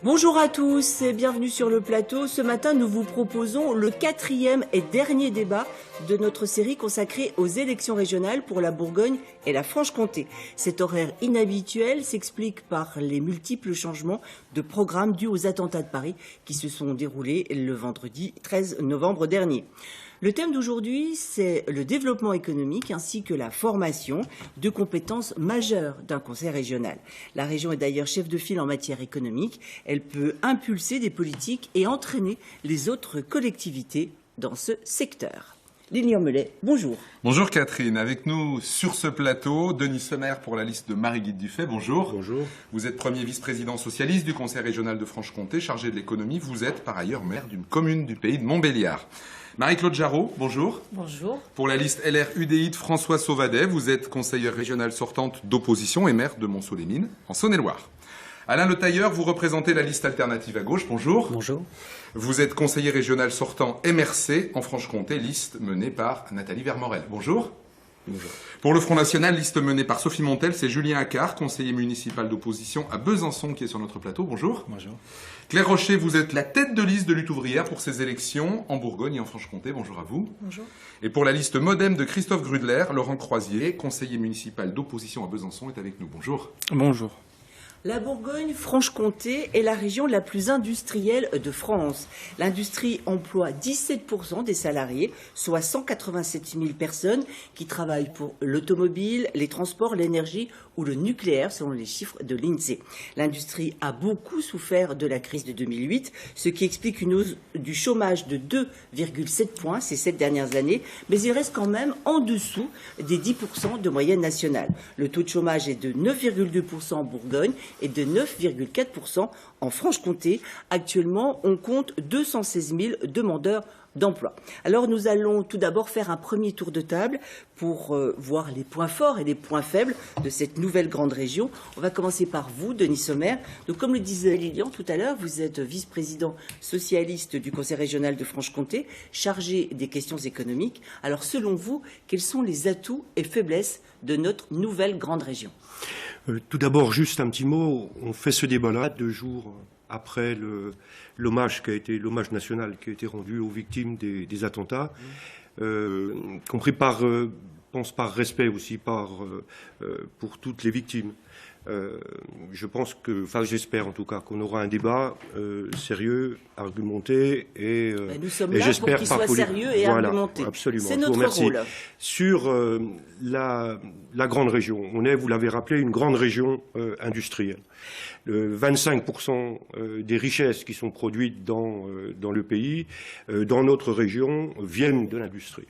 Bonjour à tous et bienvenue sur le plateau. Ce matin, nous vous proposons le 4e et dernier débat de notre série consacrée aux élections régionales pour la Bourgogne et la Franche-Comté. Cet horaire inhabituel s'explique par les multiples changements de programme dus aux attentats de Paris qui se sont déroulés le vendredi 13 novembre dernier. Le thème d'aujourd'hui, c'est le développement économique ainsi que la formation, deux compétences majeures d'un conseil régional. La région est d'ailleurs chef de file en matière économique. Elle peut impulser des politiques et entraîner les autres collectivités dans ce secteur. Lilian Melet, bonjour. Bonjour Catherine, avec nous sur ce plateau, Denis Sommer pour la liste de Marie-Guide Dufay. Bonjour. Bonjour. Vous êtes premier vice-président socialiste du Conseil régional de Franche-Comté, chargé de l'économie. Vous êtes par ailleurs maire d'une commune du pays de Montbéliard. Marie-Claude Jarraud, bonjour. Bonjour. Pour la liste LR-UDI de François Sauvadet, vous êtes conseillère régionale sortante d'opposition et maire de Montceau-les-Mines, en Saône-et-Loire. Alain Le Tailleur, vous représentez la liste alternative à gauche. Bonjour. Bonjour. Vous êtes conseiller régional sortant MRC en Franche-Comté, liste menée par Nathalie Vermorel. Bonjour. Bonjour. Pour le Front National, liste menée par Sophie Montel, c'est Julien Accard, conseiller municipal d'opposition à Besançon, qui est sur notre plateau. Bonjour. Bonjour. Claire Rocher, vous êtes la tête de liste de Lutte ouvrière pour ces élections en Bourgogne et en Franche-Comté. Bonjour à vous. Bonjour. Et pour la liste Modem de Christophe Grudler, Laurent Croisier, conseiller municipal d'opposition à Besançon, est avec nous. Bonjour. Bonjour. La Bourgogne-Franche-Comté est la région la plus industrielle de France. L'industrie emploie 17% des salariés, soit 187 000 personnes qui travaillent pour l'automobile, les transports, l'énergie ou le nucléaire, selon les chiffres de l'INSEE. L'industrie a beaucoup souffert de la crise de 2008, ce qui explique une hausse du chômage de 2,7 points ces 7 dernières années, mais il reste quand même en dessous des 10% de moyenne nationale. Le taux de chômage est de 9,2% en Bourgogne et de 9,4% en Franche-Comté. Actuellement, on compte 216 000 demandeurs d'emploi. Alors nous allons tout d'abord faire un premier tour de table pour voir les points forts et les points faibles de cette nouvelle grande région. On va commencer par vous, Denis Sommer. Donc, comme le disait Lilian tout à l'heure, vous êtes vice-président socialiste du Conseil régional de Franche-Comté, chargé des questions économiques. Alors selon vous, quels sont les atouts et faiblesses de notre nouvelle grande région ? Tout d'abord, juste un petit mot. On fait ce débat-là 2 jours après l'hommage national qui a été rendu aux victimes des attentats, compris par respect aussi pour toutes les victimes. Je pense j'espère en tout cas qu'on aura un débat sérieux, argumenté et nous sommes là pour qu'il soit sérieux et argumenté. Absolument. C'est notre rôle. Sur la grande région, on est, vous l'avez rappelé, une grande région industrielle. 25% des richesses qui sont produites dans le pays, dans notre région, viennent de l'industrie.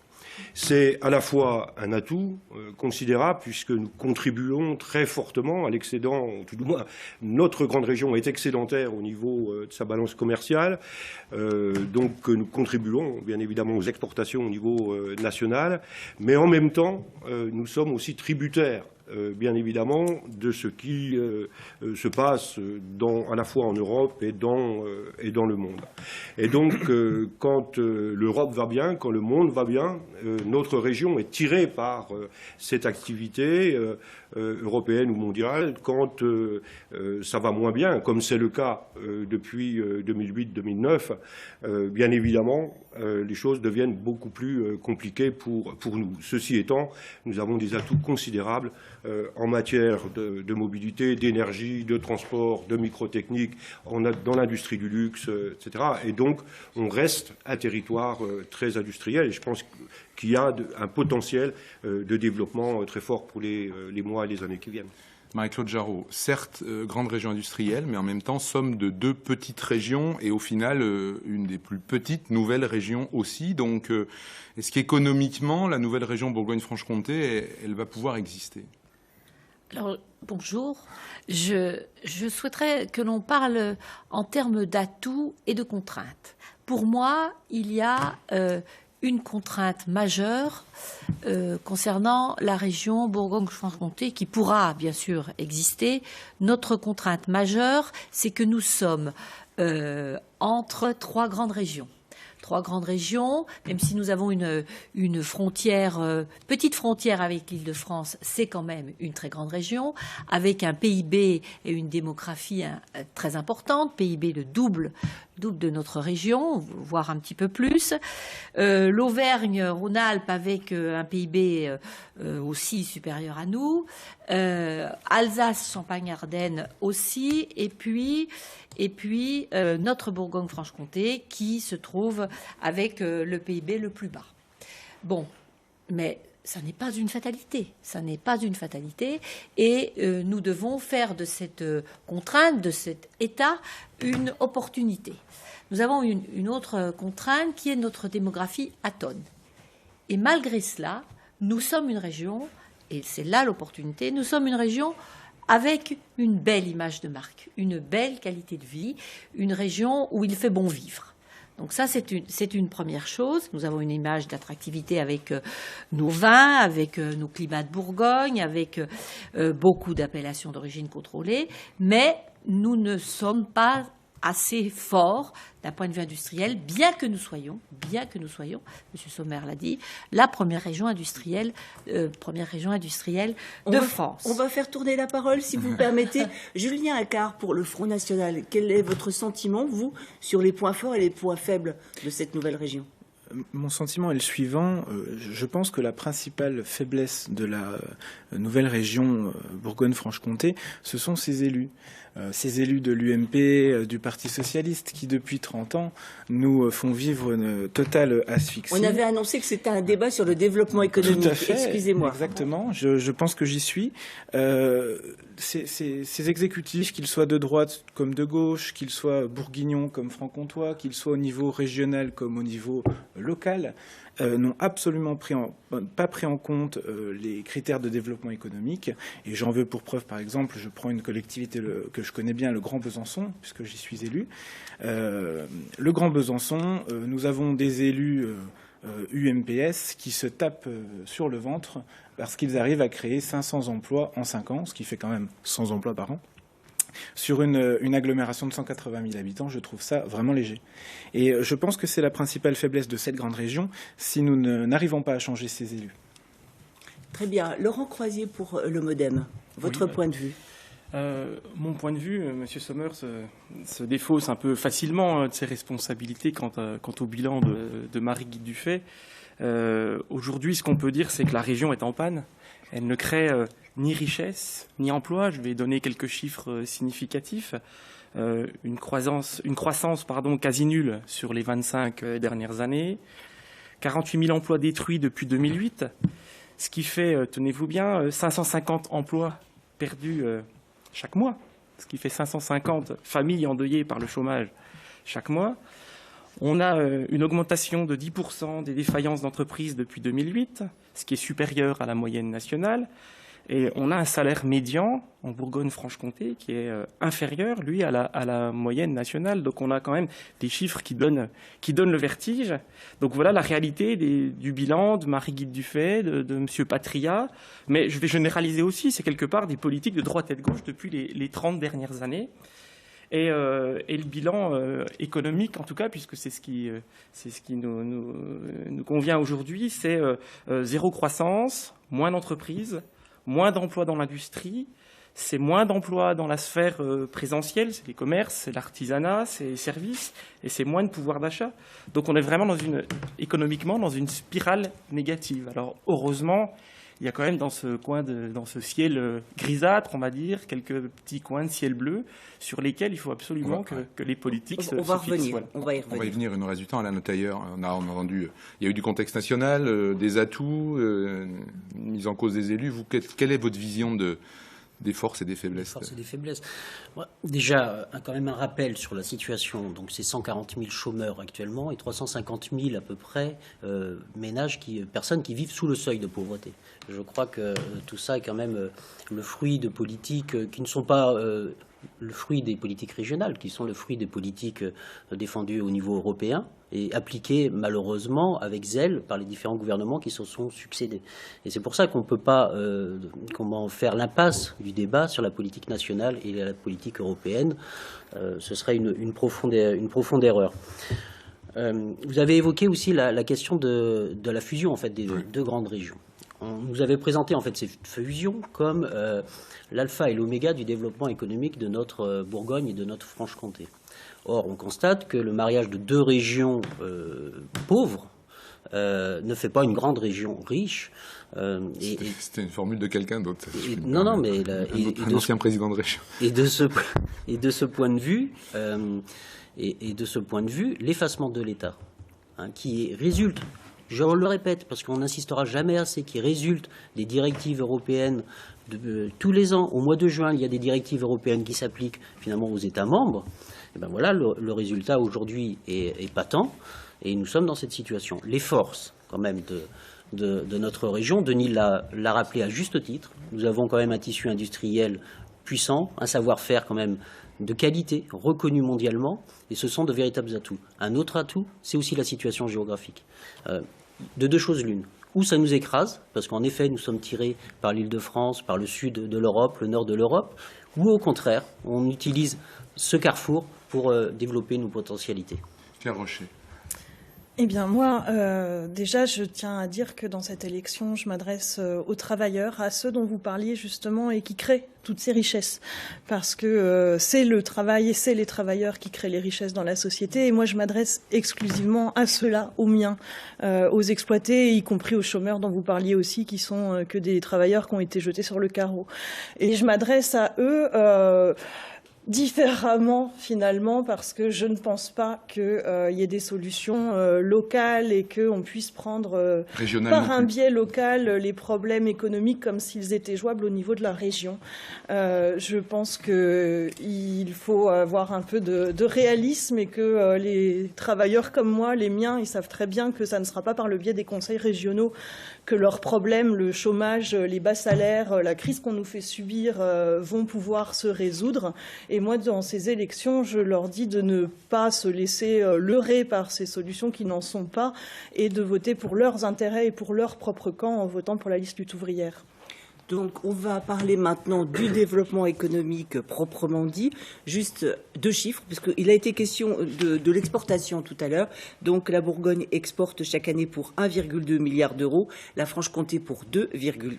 C'est à la fois un atout considérable puisque nous contribuons très fortement à l'excédent, tout du moins notre grande région est excédentaire au niveau de sa balance commerciale, donc nous contribuons bien évidemment aux exportations au niveau national, mais en même temps nous sommes aussi tributaires bien évidemment de ce qui se passe à la fois en Europe et dans le monde. Et donc, quand l'Europe va bien, quand le monde va bien, notre région est tirée par cette activité européenne ou mondiale. Quand ça va moins bien, comme c'est le cas depuis 2008-2009, bien évidemment, les choses deviennent beaucoup plus compliquées pour nous. Ceci étant, nous avons des atouts considérables en matière de mobilité, d'énergie, de transport, de microtechnique, dans l'industrie du luxe, etc. Et donc, on reste un territoire très industriel. Et je pense qu'il y a un potentiel de développement très fort pour les mois et les années qui viennent. Marie-Claude Jarraud, certes, grande région industrielle, mais en même temps, somme de 2 petites régions et au final, une des plus petites nouvelles régions aussi. Donc, est-ce qu'économiquement, la nouvelle région Bourgogne-Franche-Comté, elle va pouvoir exister ? Alors, bonjour. Je souhaiterais que l'on parle en termes d'atouts et de contraintes. Pour moi, il y a une contrainte majeure concernant la région Bourgogne-Franche-Comté qui pourra bien sûr exister. Notre contrainte majeure, c'est que nous sommes entre 3 grandes régions. 3 grandes régions, même si nous avons une frontière, petite frontière avec l'Île-de-France, c'est quand même une très grande région, avec un PIB et une démographie très importante, PIB le double de notre région, voire un petit peu plus. L'Auvergne-Rhône-Alpes avec un PIB aussi supérieur à nous. Alsace, Champagne-Ardenne aussi. Et puis notre Bourgogne-Franche-Comté qui se trouve avec le PIB le plus bas. Bon, mais ça n'est pas une fatalité. Ça n'est pas une fatalité. Et nous devons faire de cette contrainte, de cet état, une opportunité. Nous avons une autre contrainte qui est notre démographie atone. Et malgré cela, nous sommes une région, et c'est là l'opportunité, nous sommes une région avec une belle image de marque, une belle qualité de vie, une région où il fait bon vivre. Donc ça, c'est une première chose. Nous avons une image d'attractivité avec nos vins, avec nos climats de Bourgogne, avec beaucoup d'appellations d'origine contrôlée, mais nous ne sommes pas assez forts d'un point de vue industriel, bien que nous soyons, M. Sommer l'a dit, la première région industrielle de France. On va faire tourner la parole, si vous permettez. Julien Accard, pour le Front National, quel est votre sentiment, vous, sur les points forts et les points faibles de cette nouvelle région ? Mon sentiment est le suivant. Je pense que la principale faiblesse de la nouvelle région Bourgogne-Franche-Comté, ce sont ses élus. Ces élus de l'UMP, du Parti socialiste, qui depuis 30 ans nous font vivre une totale asphyxie. On avait annoncé que c'était un débat sur le développement économique. Tout à fait, excusez-moi. Exactement, je pense que j'y suis. Ces exécutifs, qu'ils soient de droite comme de gauche, qu'ils soient bourguignons comme franc-comtois, qu'ils soient au niveau régional comme au niveau local, n'ont absolument pas pris en compte les critères de développement économique. Et j'en veux pour preuve, par exemple, je prends une collectivité que je connais bien, le Grand Besançon, puisque j'y suis élu. Le Grand Besançon, nous avons des élus UMPS qui se tapent sur le ventre parce qu'ils arrivent à créer 500 emplois en 5 ans, ce qui fait quand même 100 emplois par an. Sur une agglomération de 180 000 habitants, je trouve ça vraiment léger. Et je pense que c'est la principale faiblesse de cette grande région si nous n'arrivons pas à changer ces élus. Très bien. Laurent Croisier pour le MoDem, votre point de vue. Mon point de vue, M. Sommer se défausse un peu facilement de ses responsabilités quant au bilan de Marie-Guy Dufay. Aujourd'hui, ce qu'on peut dire, c'est que la région est en panne. Elle ne crée ni richesse, ni emploi. Je vais donner quelques chiffres significatifs. Une croissance quasi nulle sur les 25 dernières années. 48 000 emplois détruits depuis 2008, ce qui fait, tenez-vous bien, 550 emplois perdus chaque mois, ce qui fait 550 familles endeuillées par le chômage chaque mois. On a une augmentation de 10% des défaillances d'entreprises depuis 2008, ce qui est supérieur à la moyenne nationale. Et on a un salaire médian en Bourgogne-Franche-Comté qui est inférieur, lui, à la moyenne nationale. Donc on a quand même des chiffres qui donnent le vertige. Donc voilà la réalité du bilan de Marie-Guy Dufay, de M. Patria. Mais je vais généraliser aussi, c'est quelque part des politiques de droite et de gauche depuis les 30 dernières années. Et le bilan économique, en tout cas, puisque c'est ce qui nous convient aujourd'hui, c'est zéro croissance, moins d'entreprises, moins d'emplois dans l'industrie, c'est moins d'emplois dans la sphère présentielle, c'est les commerces, c'est l'artisanat, c'est les services, et c'est moins de pouvoir d'achat. Donc on est vraiment économiquement dans une spirale négative. Alors heureusement, il y a quand même dans ce ciel grisâtre, on va dire, quelques petits coins de ciel bleu sur lesquels il faut absolument que les politiques se fixent. Voilà. On va y revenir, il nous reste du temps. Alain Notailleur, on a entendu, il y a eu du contexte national, des atouts, une mise en cause des élus. Quelle est votre vision des forces et des faiblesses? Des forces et des faiblesses. Déjà, quand même un rappel sur la situation. Donc, c'est 140 000 chômeurs actuellement et 350 000 à peu près personnes qui vivent sous le seuil de pauvreté. Je crois que tout ça est quand même le fruit de politiques qui ne sont pas le fruit des politiques régionales, qui sont le fruit des politiques défendues au niveau européen et appliquées malheureusement avec zèle par les différents gouvernements qui se sont succédés. Et c'est pour ça qu'on ne peut pas faire l'impasse du débat sur la politique nationale et la politique européenne. Ce serait une profonde erreur. Vous avez évoqué aussi la question de la fusion en fait, des deux grandes régions. On nous avait présenté en fait, ces fusions comme l'alpha et l'oméga du développement économique de notre Bourgogne et de notre Franche-Comté. Or, on constate que le mariage de deux régions pauvres ne fait pas une grande région riche. C'était une formule de quelqu'un d'autre. Non, mais un ancien président de région. Et de ce point de vue, l'effacement de l'État, qui résulte, je le répète, parce qu'on n'insistera jamais assez, qui résulte des directives européennes tous les ans. Au mois de juin, il y a des directives européennes qui s'appliquent finalement aux États membres. Et ben voilà, le résultat aujourd'hui est patent, et nous sommes dans cette situation. Les forces, quand même, de notre région, Denis l'a rappelé à juste titre, nous avons quand même un tissu industriel puissant, un savoir-faire quand même de qualité, reconnu mondialement, et ce sont de véritables atouts. Un autre atout, c'est aussi la situation géographique. De deux choses l'une. Ou ça nous écrase, parce qu'en effet, nous sommes tirés par l'Île-de-France, par le sud de l'Europe, le nord de l'Europe, ou au contraire, on utilise ce carrefour pour développer nos potentialités. Pierre Rocher. Eh bien, moi, déjà, je tiens à dire que dans cette élection, je m'adresse aux travailleurs, à ceux dont vous parliez justement et qui créent toutes ces richesses. Parce que c'est le travail et c'est les travailleurs qui créent les richesses dans la société. Et moi, je m'adresse exclusivement à ceux-là, aux miens, aux exploités, y compris aux chômeurs dont vous parliez aussi, qui sont que des travailleurs qui ont été jetés sur le carreau. Et je m'adresse à eux différemment finalement, parce que je ne pense pas qu'il y ait des solutions locales et qu'on puisse prendre par un biais local les problèmes économiques comme s'ils étaient jouables au niveau de la région. Je pense qu'il faut avoir un peu de réalisme et que les travailleurs comme moi, les miens, ils savent très bien que ça ne sera pas par le biais des conseils régionaux que leurs problèmes, le chômage, les bas salaires, la crise qu'on nous fait subir vont pouvoir se résoudre. Et moi, dans ces élections, je leur dis de ne pas se laisser leurrer par ces solutions qui n'en sont pas et de voter pour leurs intérêts et pour leur propre camp en votant pour la liste lutte ouvrière. Donc, on va parler maintenant du développement économique proprement dit. Juste deux chiffres, parce qu'il a été question de l'exportation tout à l'heure. Donc, la Bourgogne exporte chaque année pour 1,2 milliard d'euros, la Franche-Comté pour 2,2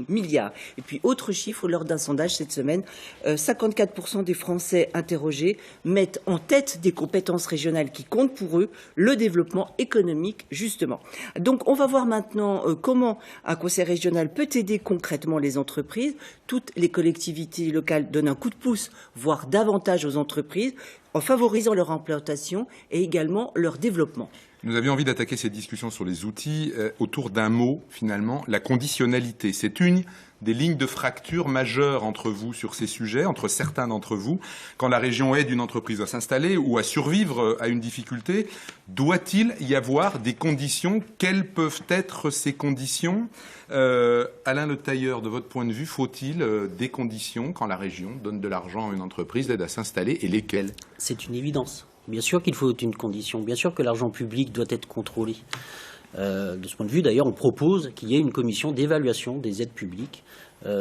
milliards. Et puis, autre chiffre, lors d'un sondage cette semaine, 54% des Français interrogés mettent en tête des compétences régionales qui comptent pour eux le développement économique, justement. Donc, on va voir maintenant comment un conseil régional peut aider concrètement les entreprises. Toutes les collectivités locales donnent un coup de pouce, voire davantage aux entreprises, en favorisant leur implantation et également leur développement. Nous avions envie d'attaquer cette discussion sur les outils autour d'un mot, finalement, la conditionnalité. C'est une des lignes de fracture majeures entre vous sur ces sujets, entre certains d'entre vous. Quand la région aide une entreprise à s'installer ou à survivre à une difficulté, doit-il y avoir des conditions? Quelles peuvent être ces conditions? Alain Le Tailleur, de votre point de vue, faut-il des conditions quand la région donne de l'argent à une entreprise d'aide à s'installer, et lesquelles? C'est une évidence. Bien sûr qu'il faut une condition. Bien sûr que l'argent public doit être contrôlé. De ce point de vue, d'ailleurs, on propose qu'il y ait une commission d'évaluation des aides publiques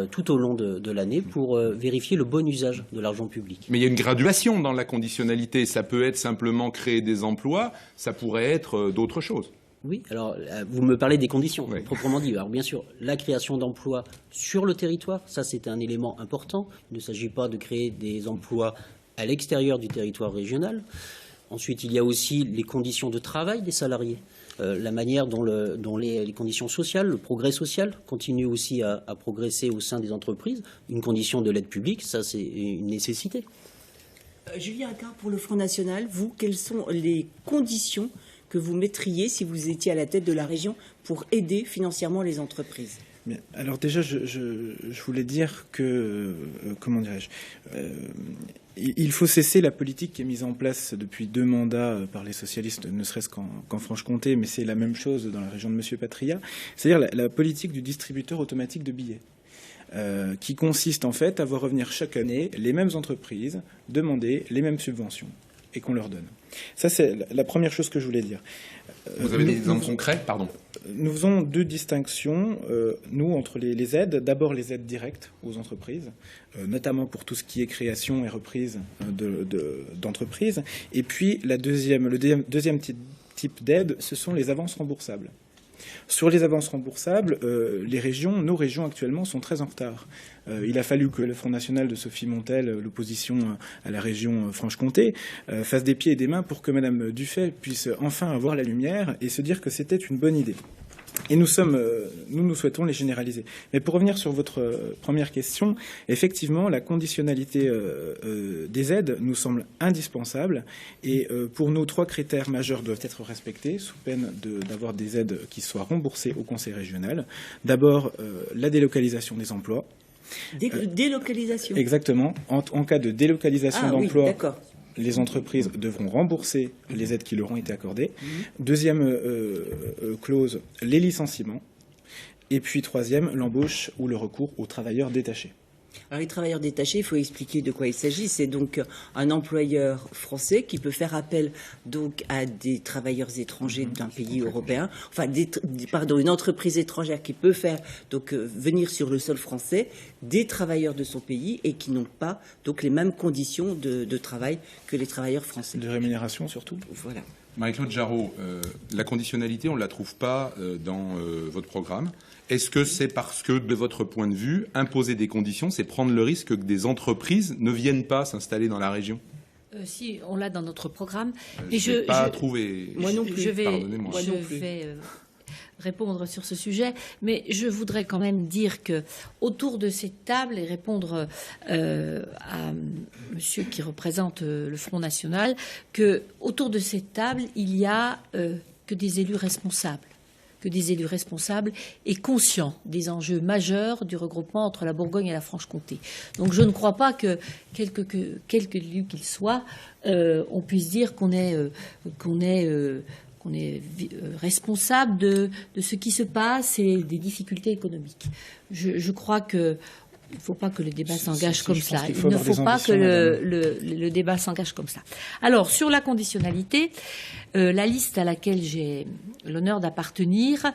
tout au long de l'année pour vérifier le bon usage de l'argent public. Mais il y a une graduation dans la conditionnalité. Ça peut être simplement créer des emplois, ça pourrait être d'autres choses. Oui, alors vous me parlez des conditions, oui, proprement dit. Alors bien sûr, la création d'emplois sur le territoire, ça c'est un élément important. Il ne s'agit pas de créer des emplois à l'extérieur du territoire régional. Ensuite, il y a aussi les conditions de travail des salariés, la manière dont les conditions sociales, le progrès social continue aussi à progresser au sein des entreprises. Une condition de l'aide publique, ça c'est une nécessité. Julien Accard, pour le Front National, vous, quelles sont les conditions que vous mettriez si vous étiez à la tête de la région pour aider financièrement les entreprises? Bien. Alors déjà, je voulais dire que, comment dirais-je, il faut cesser la politique qui est mise en place depuis 2 mandats par les socialistes, ne serait-ce qu'en Franche-Comté, mais c'est la même chose dans la région de M. Patria, c'est-à-dire la politique du distributeur automatique de billets, qui consiste en fait à voir revenir chaque année les mêmes entreprises demander les mêmes subventions. et qu'on leur donne. Ça, c'est la première chose que je voulais dire. Vous avez des exemples concrets, pardon? Nous faisons deux distinctions, nous, entre les aides. D'abord, les aides directes aux entreprises, notamment pour tout ce qui est création et reprise d'entreprises. Et puis, le deuxième type d'aide, ce sont les avances remboursables. Sur les avances remboursables, nos régions actuellement sont très en retard. Il a fallu que le Front National de Sophie Montel, l'opposition à la région Franche-Comté, fasse des pieds et des mains pour que Madame Dufay puisse enfin avoir la lumière et se dire que c'était une bonne idée. Et nous souhaitons les généraliser. Mais pour revenir sur votre première question, effectivement, la conditionnalité des aides nous semble indispensable. Et pour nous, 3 critères majeurs doivent être respectés, sous peine d'avoir des aides qui soient remboursées au Conseil régional. D'abord, la délocalisation des emplois. Délocalisation. Exactement. En cas de délocalisation d'emplois, oui, d'accord. Les entreprises devront rembourser les aides qui leur ont été accordées. Deuxième clause, les licenciements. Et puis troisième, l'embauche ou le recours aux travailleurs détachés. Alors les travailleurs détachés, il faut expliquer de quoi il s'agit. C'est donc un employeur français qui peut faire appel donc à des travailleurs étrangers d'un pays européen, enfin une entreprise étrangère qui peut faire donc venir sur le sol français des travailleurs de son pays et qui n'ont pas donc les mêmes conditions de travail que les travailleurs français. De rémunération surtout. Voilà. Marie-Claude Jarraud, la conditionnalité, on ne la trouve pas dans votre programme. Est-ce que c'est parce que, de votre point de vue, imposer des conditions, c'est prendre le risque que des entreprises ne viennent pas s'installer dans la région? Si, on l'a dans notre programme. Je n'ai pas trouvé. Moi non plus. Pardonnez-moi. Je vais répondre sur ce sujet, mais je voudrais quand même dire que autour de cette table et répondre à monsieur qui représente le Front National, que autour de cette table, il y a que des élus responsables. Et conscients des enjeux majeurs du regroupement entre la Bourgogne et la Franche-Comté. Donc je ne crois pas que, quelque élu qu'il soit, on puisse dire qu'on est responsable de ce qui se passe et des difficultés économiques. Je crois que il ne faut pas que le débat s'engage comme ça. Il ne faut pas que le débat s'engage comme ça. Alors, sur la conditionnalité, la liste à laquelle j'ai l'honneur d'appartenir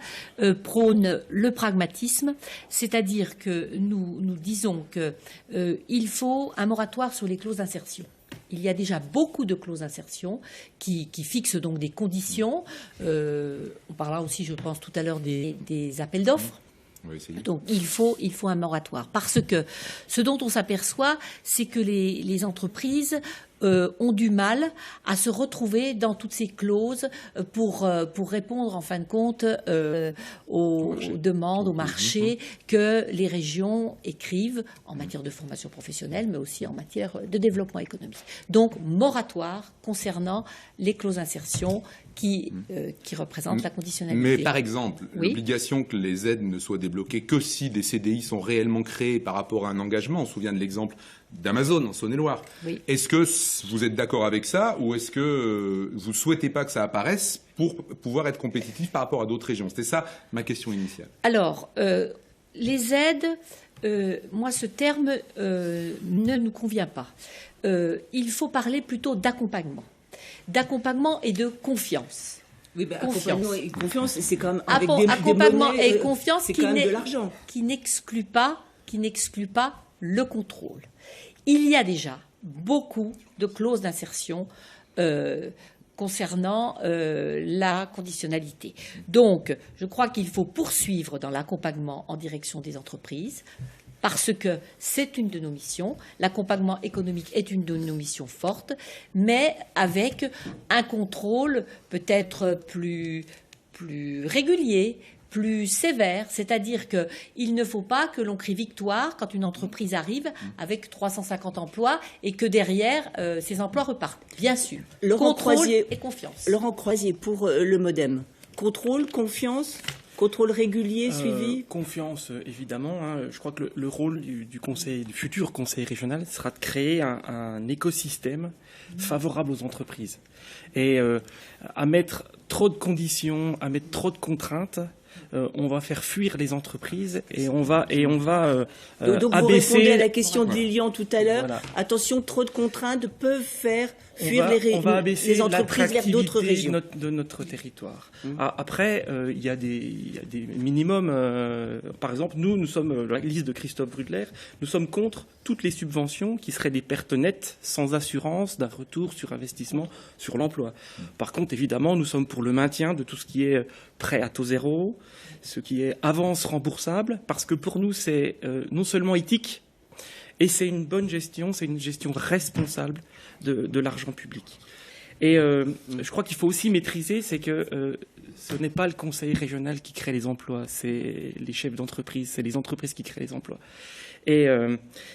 prône le pragmatisme, c'est-à-dire que nous disons qu'il faut un moratoire sur les clauses d'insertion. Il y a déjà beaucoup de clauses d'insertion qui fixent donc des conditions. On parlera aussi, je pense, tout à l'heure des appels d'offres. Donc il faut un moratoire parce que ce dont on s'aperçoit, c'est que les entreprises ont du mal à se retrouver dans toutes ces clauses pour répondre en fin de compte aux demandes, au marché que les régions écrivent en matière de formation professionnelle, mais aussi en matière de développement économique. Donc moratoire concernant les clauses d'insertion qui représentent la conditionnalité. Mais par exemple, l'obligation que les aides ne soient débloquées que si des CDI sont réellement créés par rapport à un engagement. On se souvient de l'exemple d'Amazon en Saône-et-Loire. Oui. Est-ce que vous êtes d'accord avec ça ou est-ce que vous ne souhaitez pas que ça apparaisse pour pouvoir être compétitif par rapport à d'autres régions? C'était ça ma question initiale. Alors, les aides, moi ce terme ne nous convient pas. Il faut parler plutôt d'accompagnement et de confiance. Oui, accompagnement et confiance, c'est quand même avec des accompagnement monnaies, et confiance c'est quand même de l'argent. Qui n'exclut pas le contrôle. Il y a déjà beaucoup de clauses d'insertion concernant la conditionnalité. Donc, je crois qu'il faut poursuivre dans l'accompagnement en direction des entreprises, parce que c'est une de nos missions. L'accompagnement économique est une de nos missions fortes, mais avec un contrôle peut-être plus régulier, plus sévère, c'est-à-dire qu'il ne faut pas que l'on crie victoire quand une entreprise arrive avec 350 emplois et que derrière, ces emplois repartent. Bien sûr, contrôle et confiance. Laurent Croisier, pour le MODEM, contrôle, confiance, contrôle régulier, suivi. Confiance, évidemment. Je crois que le rôle du futur conseil régional sera de créer un écosystème favorable aux entreprises. Et à mettre trop de conditions, à mettre trop de contraintes, on va faire fuir les entreprises et on va donc abaisser. Vous répondez à la question de Lilian tout à l'heure. Voilà. Attention, trop de contraintes peuvent faire fuir les entreprises vers d'autres régions de notre territoire. Après, il y a des minimums. Par exemple, nous sommes, la liste de Christophe Brudler, nous sommes contre toutes les subventions qui seraient des pertes nettes sans assurance d'un retour sur investissement sur l'emploi. Par contre, évidemment, nous sommes pour le maintien de tout ce qui est prêt à taux zéro, ce qui est avance remboursable, parce que pour nous, c'est non seulement éthique, et c'est une bonne gestion, c'est une gestion responsable de l'argent public. Et je crois qu'il faut aussi maîtriser, c'est que ce n'est pas le conseil régional qui crée les emplois, c'est les chefs d'entreprise, c'est les entreprises qui créent les emplois. Et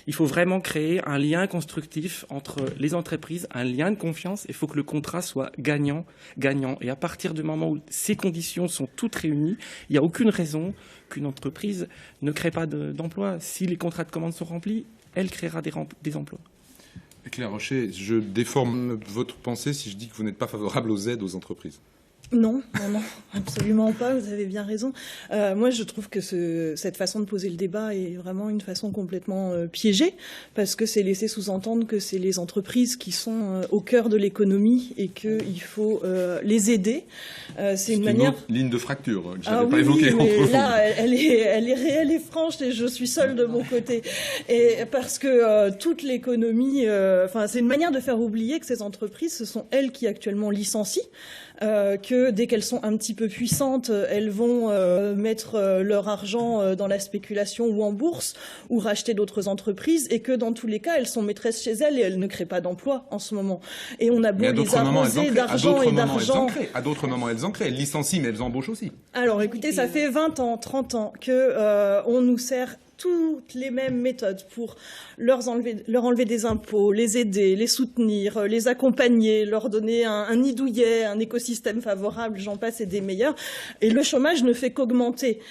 il faut vraiment créer un lien constructif entre les entreprises, un lien de confiance. Il faut que le contrat soit gagnant-gagnant. Et à partir du moment où ces conditions sont toutes réunies, il n'y a aucune raison qu'une entreprise ne crée pas d'emplois. Si les contrats de commande sont remplis, elle créera des emplois. Claire Rocher, je déforme votre pensée si je dis que vous n'êtes pas favorable aux aides aux entreprises. Non, absolument pas, vous avez bien raison. Moi, je trouve que cette façon de poser le débat est vraiment une façon complètement piégée, parce que c'est laisser sous-entendre que c'est les entreprises qui sont au cœur de l'économie et qu'il faut les aider. C'est une manière... autre ligne de fracture que je n'avais pas évoquée entre vous. Là, elle est réelle et franche, et je suis seule de mon côté. Et parce que toute l'économie... c'est une manière de faire oublier que ces entreprises, ce sont elles qui actuellement licencient, que dès qu'elles sont un petit peu puissantes, elles vont mettre leur argent dans la spéculation ou en bourse, ou racheter d'autres entreprises, et que dans tous les cas, elles sont maîtresses chez elles et elles ne créent pas d'emploi en ce moment. Et on a beau les arroser d'argent et d'argent... À d'autres moments, elles en créent. Elles licencient, mais elles embauchent aussi. Alors écoutez, ça fait 20 ans, 30 ans que on nous sert toutes les mêmes méthodes pour leur enlever des impôts, les aider, les soutenir, les accompagner, leur donner un nid douillet, un écosystème favorable, j'en passe, et des meilleurs. Et le chômage ne fait qu'augmenter.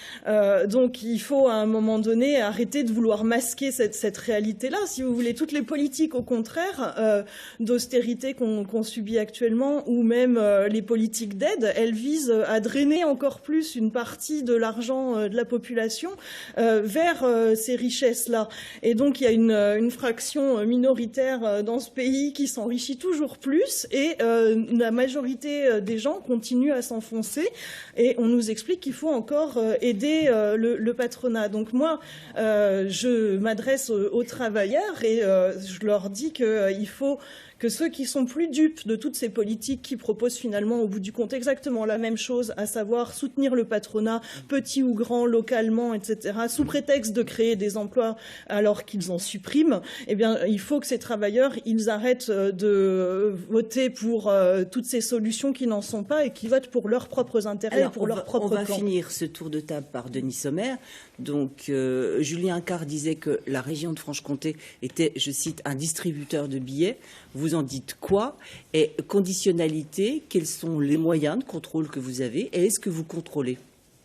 Donc il faut à un moment donné arrêter de vouloir masquer cette réalité-là. Si vous voulez, toutes les politiques, au contraire, d'austérité qu'on subit actuellement, ou même les politiques d'aide, elles visent à drainer encore plus une partie de l'argent de la population vers ces richesses-là. Et donc, il y a une fraction minoritaire dans ce pays qui s'enrichit toujours plus, et la majorité des gens continuent à s'enfoncer, et on nous explique qu'il faut encore aider le patronat. Donc moi, je m'adresse aux travailleurs et je leur dis qu'il faut que ceux qui sont plus dupes de toutes ces politiques qui proposent finalement au bout du compte exactement la même chose, à savoir soutenir le patronat, petit ou grand, localement, etc., sous prétexte de créer des emplois alors qu'ils en suppriment, eh bien, il faut que ces travailleurs, ils arrêtent de voter pour toutes ces solutions qui n'en sont pas et qui votent pour leurs propres intérêts et pour leurs propres plans. On va finir ce tour de table par Denis Sommer. Donc, Julien Carr disait que la région de Franche-Comté était, je cite, un distributeur de billets. Vous en dites quoi? Et conditionnalité, quels sont les moyens de contrôle que vous avez? Et est-ce que vous contrôlez?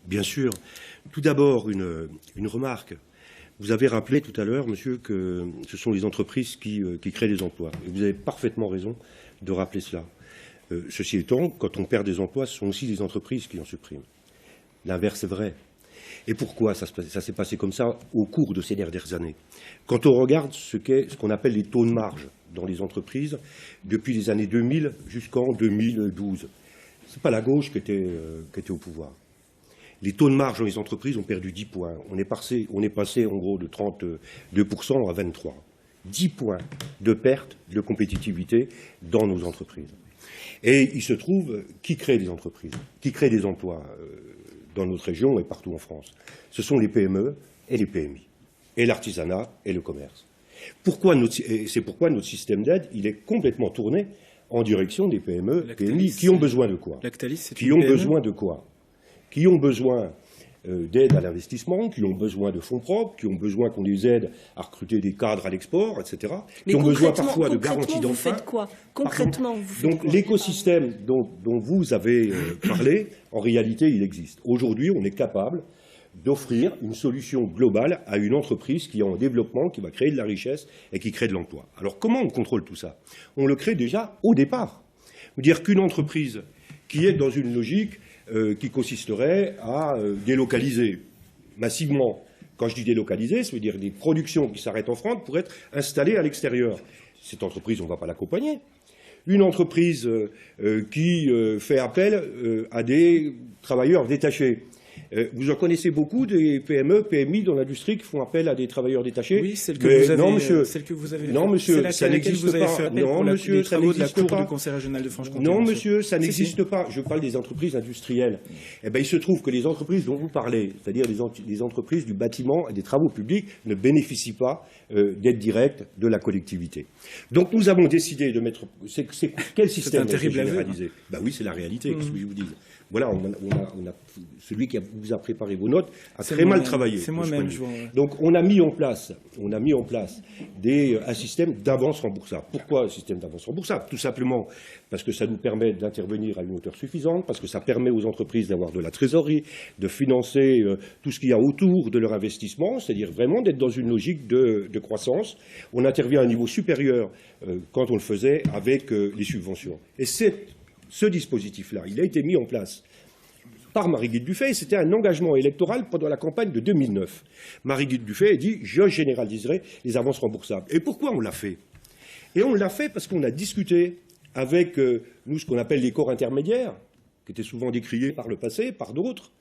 Bien sûr. Tout d'abord, une remarque. Vous avez rappelé tout à l'heure, monsieur, que ce sont les entreprises qui créent des emplois. Et vous avez parfaitement raison de rappeler cela. Ceci étant, quand on perd des emplois, ce sont aussi les entreprises qui en suppriment. L'inverse est vrai. Et pourquoi ça s'est passé comme ça au cours de ces dernières années? Quand on regarde ce qu'on appelle les taux de marge dans les entreprises, depuis les années 2000 jusqu'en 2012, ce n'est pas la gauche qui était au pouvoir. Les taux de marge dans les entreprises ont perdu 10 points. On est passé en gros de 32% à 23%. 10 points de perte de compétitivité dans nos entreprises. Et il se trouve, qui crée des entreprises, qui crée des emplois dans notre région et partout en France? Ce sont les PME et les PMI, et l'artisanat et le commerce. C'est pourquoi notre système d'aide, il est complètement tourné en direction des PME, PMI, qui ont besoin de quoi? Qui ont besoin de quoi? Qui ont besoin d'aide à l'investissement, qui ont besoin de fonds propres, qui ont besoin qu'on les aide à recruter des cadres à l'export, etc. Mais qui ont besoin parfois de garanties d'emprunt. Vous faites quoi? Concrètement, vous faites Donc quoi? l'écosystème dont vous avez parlé, en réalité, il existe. Aujourd'hui, on est capable d'offrir une solution globale à une entreprise qui est en développement, qui va créer de la richesse et qui crée de l'emploi. Alors comment on contrôle tout ça? On le crée déjà au départ. Dire qu'une entreprise qui est dans une logique qui consisterait à délocaliser massivement. Quand je dis délocaliser, ça veut dire des productions qui s'arrêtent en France pour être installées à l'extérieur. Cette entreprise, on ne va pas l'accompagner. une entreprise qui fait appel à des travailleurs détachés. Vous en connaissez beaucoup des PME, PMI dans l'industrie qui font appel à des travailleurs détachés? Oui, celle que vous avez. Non, monsieur. Celle que vous avez. Non, monsieur, ça n'existe pas. Non, monsieur, ça n'existe pas. Du Conseil régional de Franche-Comté. Non, monsieur, ça n'existe pas. Je parle des entreprises industrielles. Eh ben, il se trouve que les entreprises dont vous parlez, c'est-à-dire les entreprises du bâtiment et des travaux publics, ne bénéficient pas d'aide directe de la collectivité. Donc, nous avons décidé de mettre. Quel système généralisé? Ben oui, c'est la réalité. Qu'est-ce que je vous dis? Voilà, celui qui vous a préparé vos notes a très mal travaillé. C'est moi-même. Donc, on a mis en place un système d'avance remboursable. Pourquoi un système d'avance remboursable? Tout simplement parce que ça nous permet d'intervenir à une hauteur suffisante, parce que ça permet aux entreprises d'avoir de la trésorerie, de financer tout ce qu'il y a autour de leur investissement, c'est-à-dire vraiment d'être dans une logique de croissance. On intervient à un niveau supérieur quand on le faisait avec les subventions. Et ce dispositif-là, il a été mis en place par Marie-Guilde Dufay, et c'était un engagement électoral pendant la campagne de 2009. Marie-Guilde Dufay a dit « je généraliserai les avances remboursables ». Et pourquoi on l'a fait? Et on l'a fait parce qu'on a discuté avec, nous, ce qu'on appelle les corps intermédiaires, qui étaient souvent décriés par le passé, par d'autres.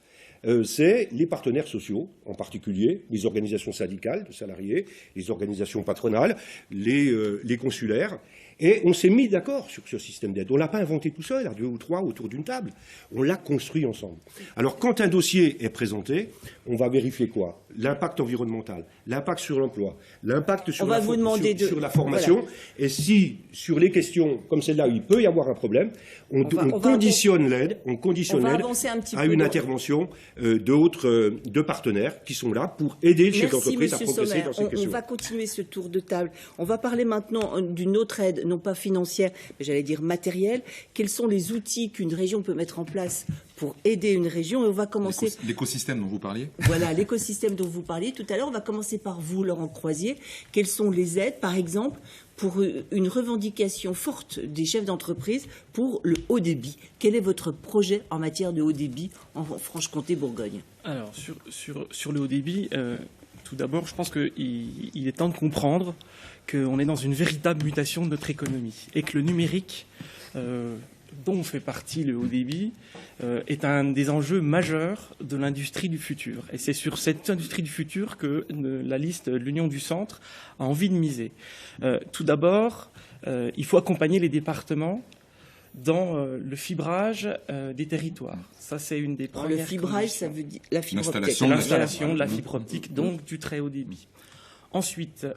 C'est les partenaires sociaux, en particulier les organisations syndicales de salariés, les organisations patronales, les consulaires. Et on s'est mis d'accord sur ce système d'aide. On ne l'a pas inventé tout seul, à 2 ou 3 autour d'une table. On l'a construit ensemble. Alors, quand un dossier est présenté, on va vérifier quoi? L'impact environnemental, l'impact sur l'emploi, l'impact sur la formation. Voilà. Et si, sur les questions comme celle-là, il peut y avoir un problème, on conditionne l'aide à une intervention de partenaires qui sont là pour aider le chef d'entreprise à progresser dans ces questions. On va continuer ce tour de table. On va parler maintenant d'une autre aide, non pas financière, mais j'allais dire matérielle. Quels sont les outils qu'une région peut mettre en place pour aider une région? Et on va commencer... L'écosystème dont vous parliez. Voilà, l'écosystème dont vous parliez tout à l'heure. On va commencer par vous, Laurent Croisier. Quelles sont les aides, par exemple, pour une revendication forte des chefs d'entreprise pour le haut débit? Quel est votre projet en matière de haut débit en Franche-Comté-Bourgogne? Alors, sur le haut débit, tout d'abord, je pense qu'il est temps de comprendre qu'on est dans une véritable mutation de notre économie et que le numérique, dont fait partie le haut débit, est un des enjeux majeurs de l'industrie du futur. Et c'est sur cette industrie du futur que la liste de l'Union du Centre a envie de miser. Tout d'abord, il faut accompagner les départements dans le fibrage des territoires. Ça, c'est une des premières Le fibrage, conditions. Ça veut dire la fibre optique. L'installation de la fibre optique, donc du très haut débit. Ensuite,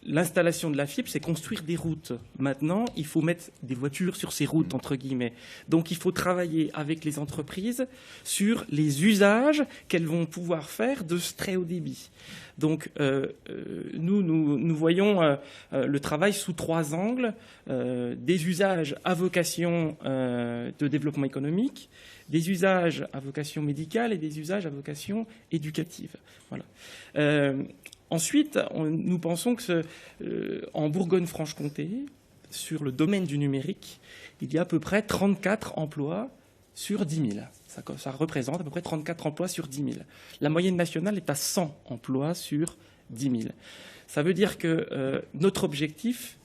l'installation de la fibre, c'est construire des routes. Maintenant, il faut mettre des voitures sur ces routes, entre guillemets. Donc, il faut travailler avec les entreprises sur les usages qu'elles vont pouvoir faire de ce très haut débit. Donc, nous voyons le travail sous 3 angles. Des usages à vocation de développement économique, des usages à vocation médicale et des usages à vocation éducative. Voilà. Ensuite, nous pensons que en Bourgogne-Franche-Comté, sur le domaine du numérique, il y a à peu près 34 emplois sur 10 000. Ça représente à peu près 34 emplois sur 10 000. La moyenne nationale est à 100 emplois sur 10 000. Ça veut dire que notre objectif,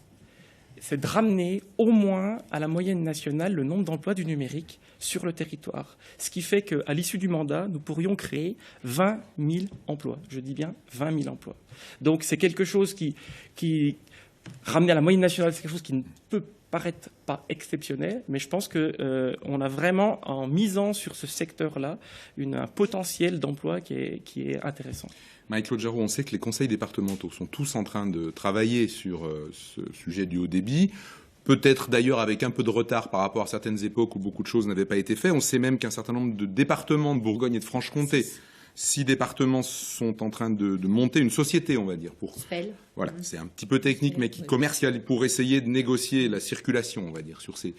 c'est de ramener au moins à la moyenne nationale le nombre d'emplois du numérique sur le territoire. Ce qui fait qu'à l'issue du mandat, nous pourrions créer 20 000 emplois. Je dis bien 20 000 emplois. Donc c'est quelque chose qui ramener à la moyenne nationale, c'est quelque chose qui ne peut paraître pas exceptionnel, mais je pense qu'on a vraiment, en misant sur ce secteur-là, un potentiel d'emploi qui est intéressant. Marie-Claude Jarraud, on sait que les conseils départementaux sont tous en train de travailler sur ce sujet du haut débit, peut-être d'ailleurs avec un peu de retard par rapport à certaines époques où beaucoup de choses n'avaient pas été faites. On sait même qu'un certain nombre de départements de Bourgogne et de Franche-Comté, 6 départements sont en train de monter une société, on va dire. Voilà, c'est un petit peu technique, mais qui commercialise pour essayer de négocier la circulation, on va dire, sur ce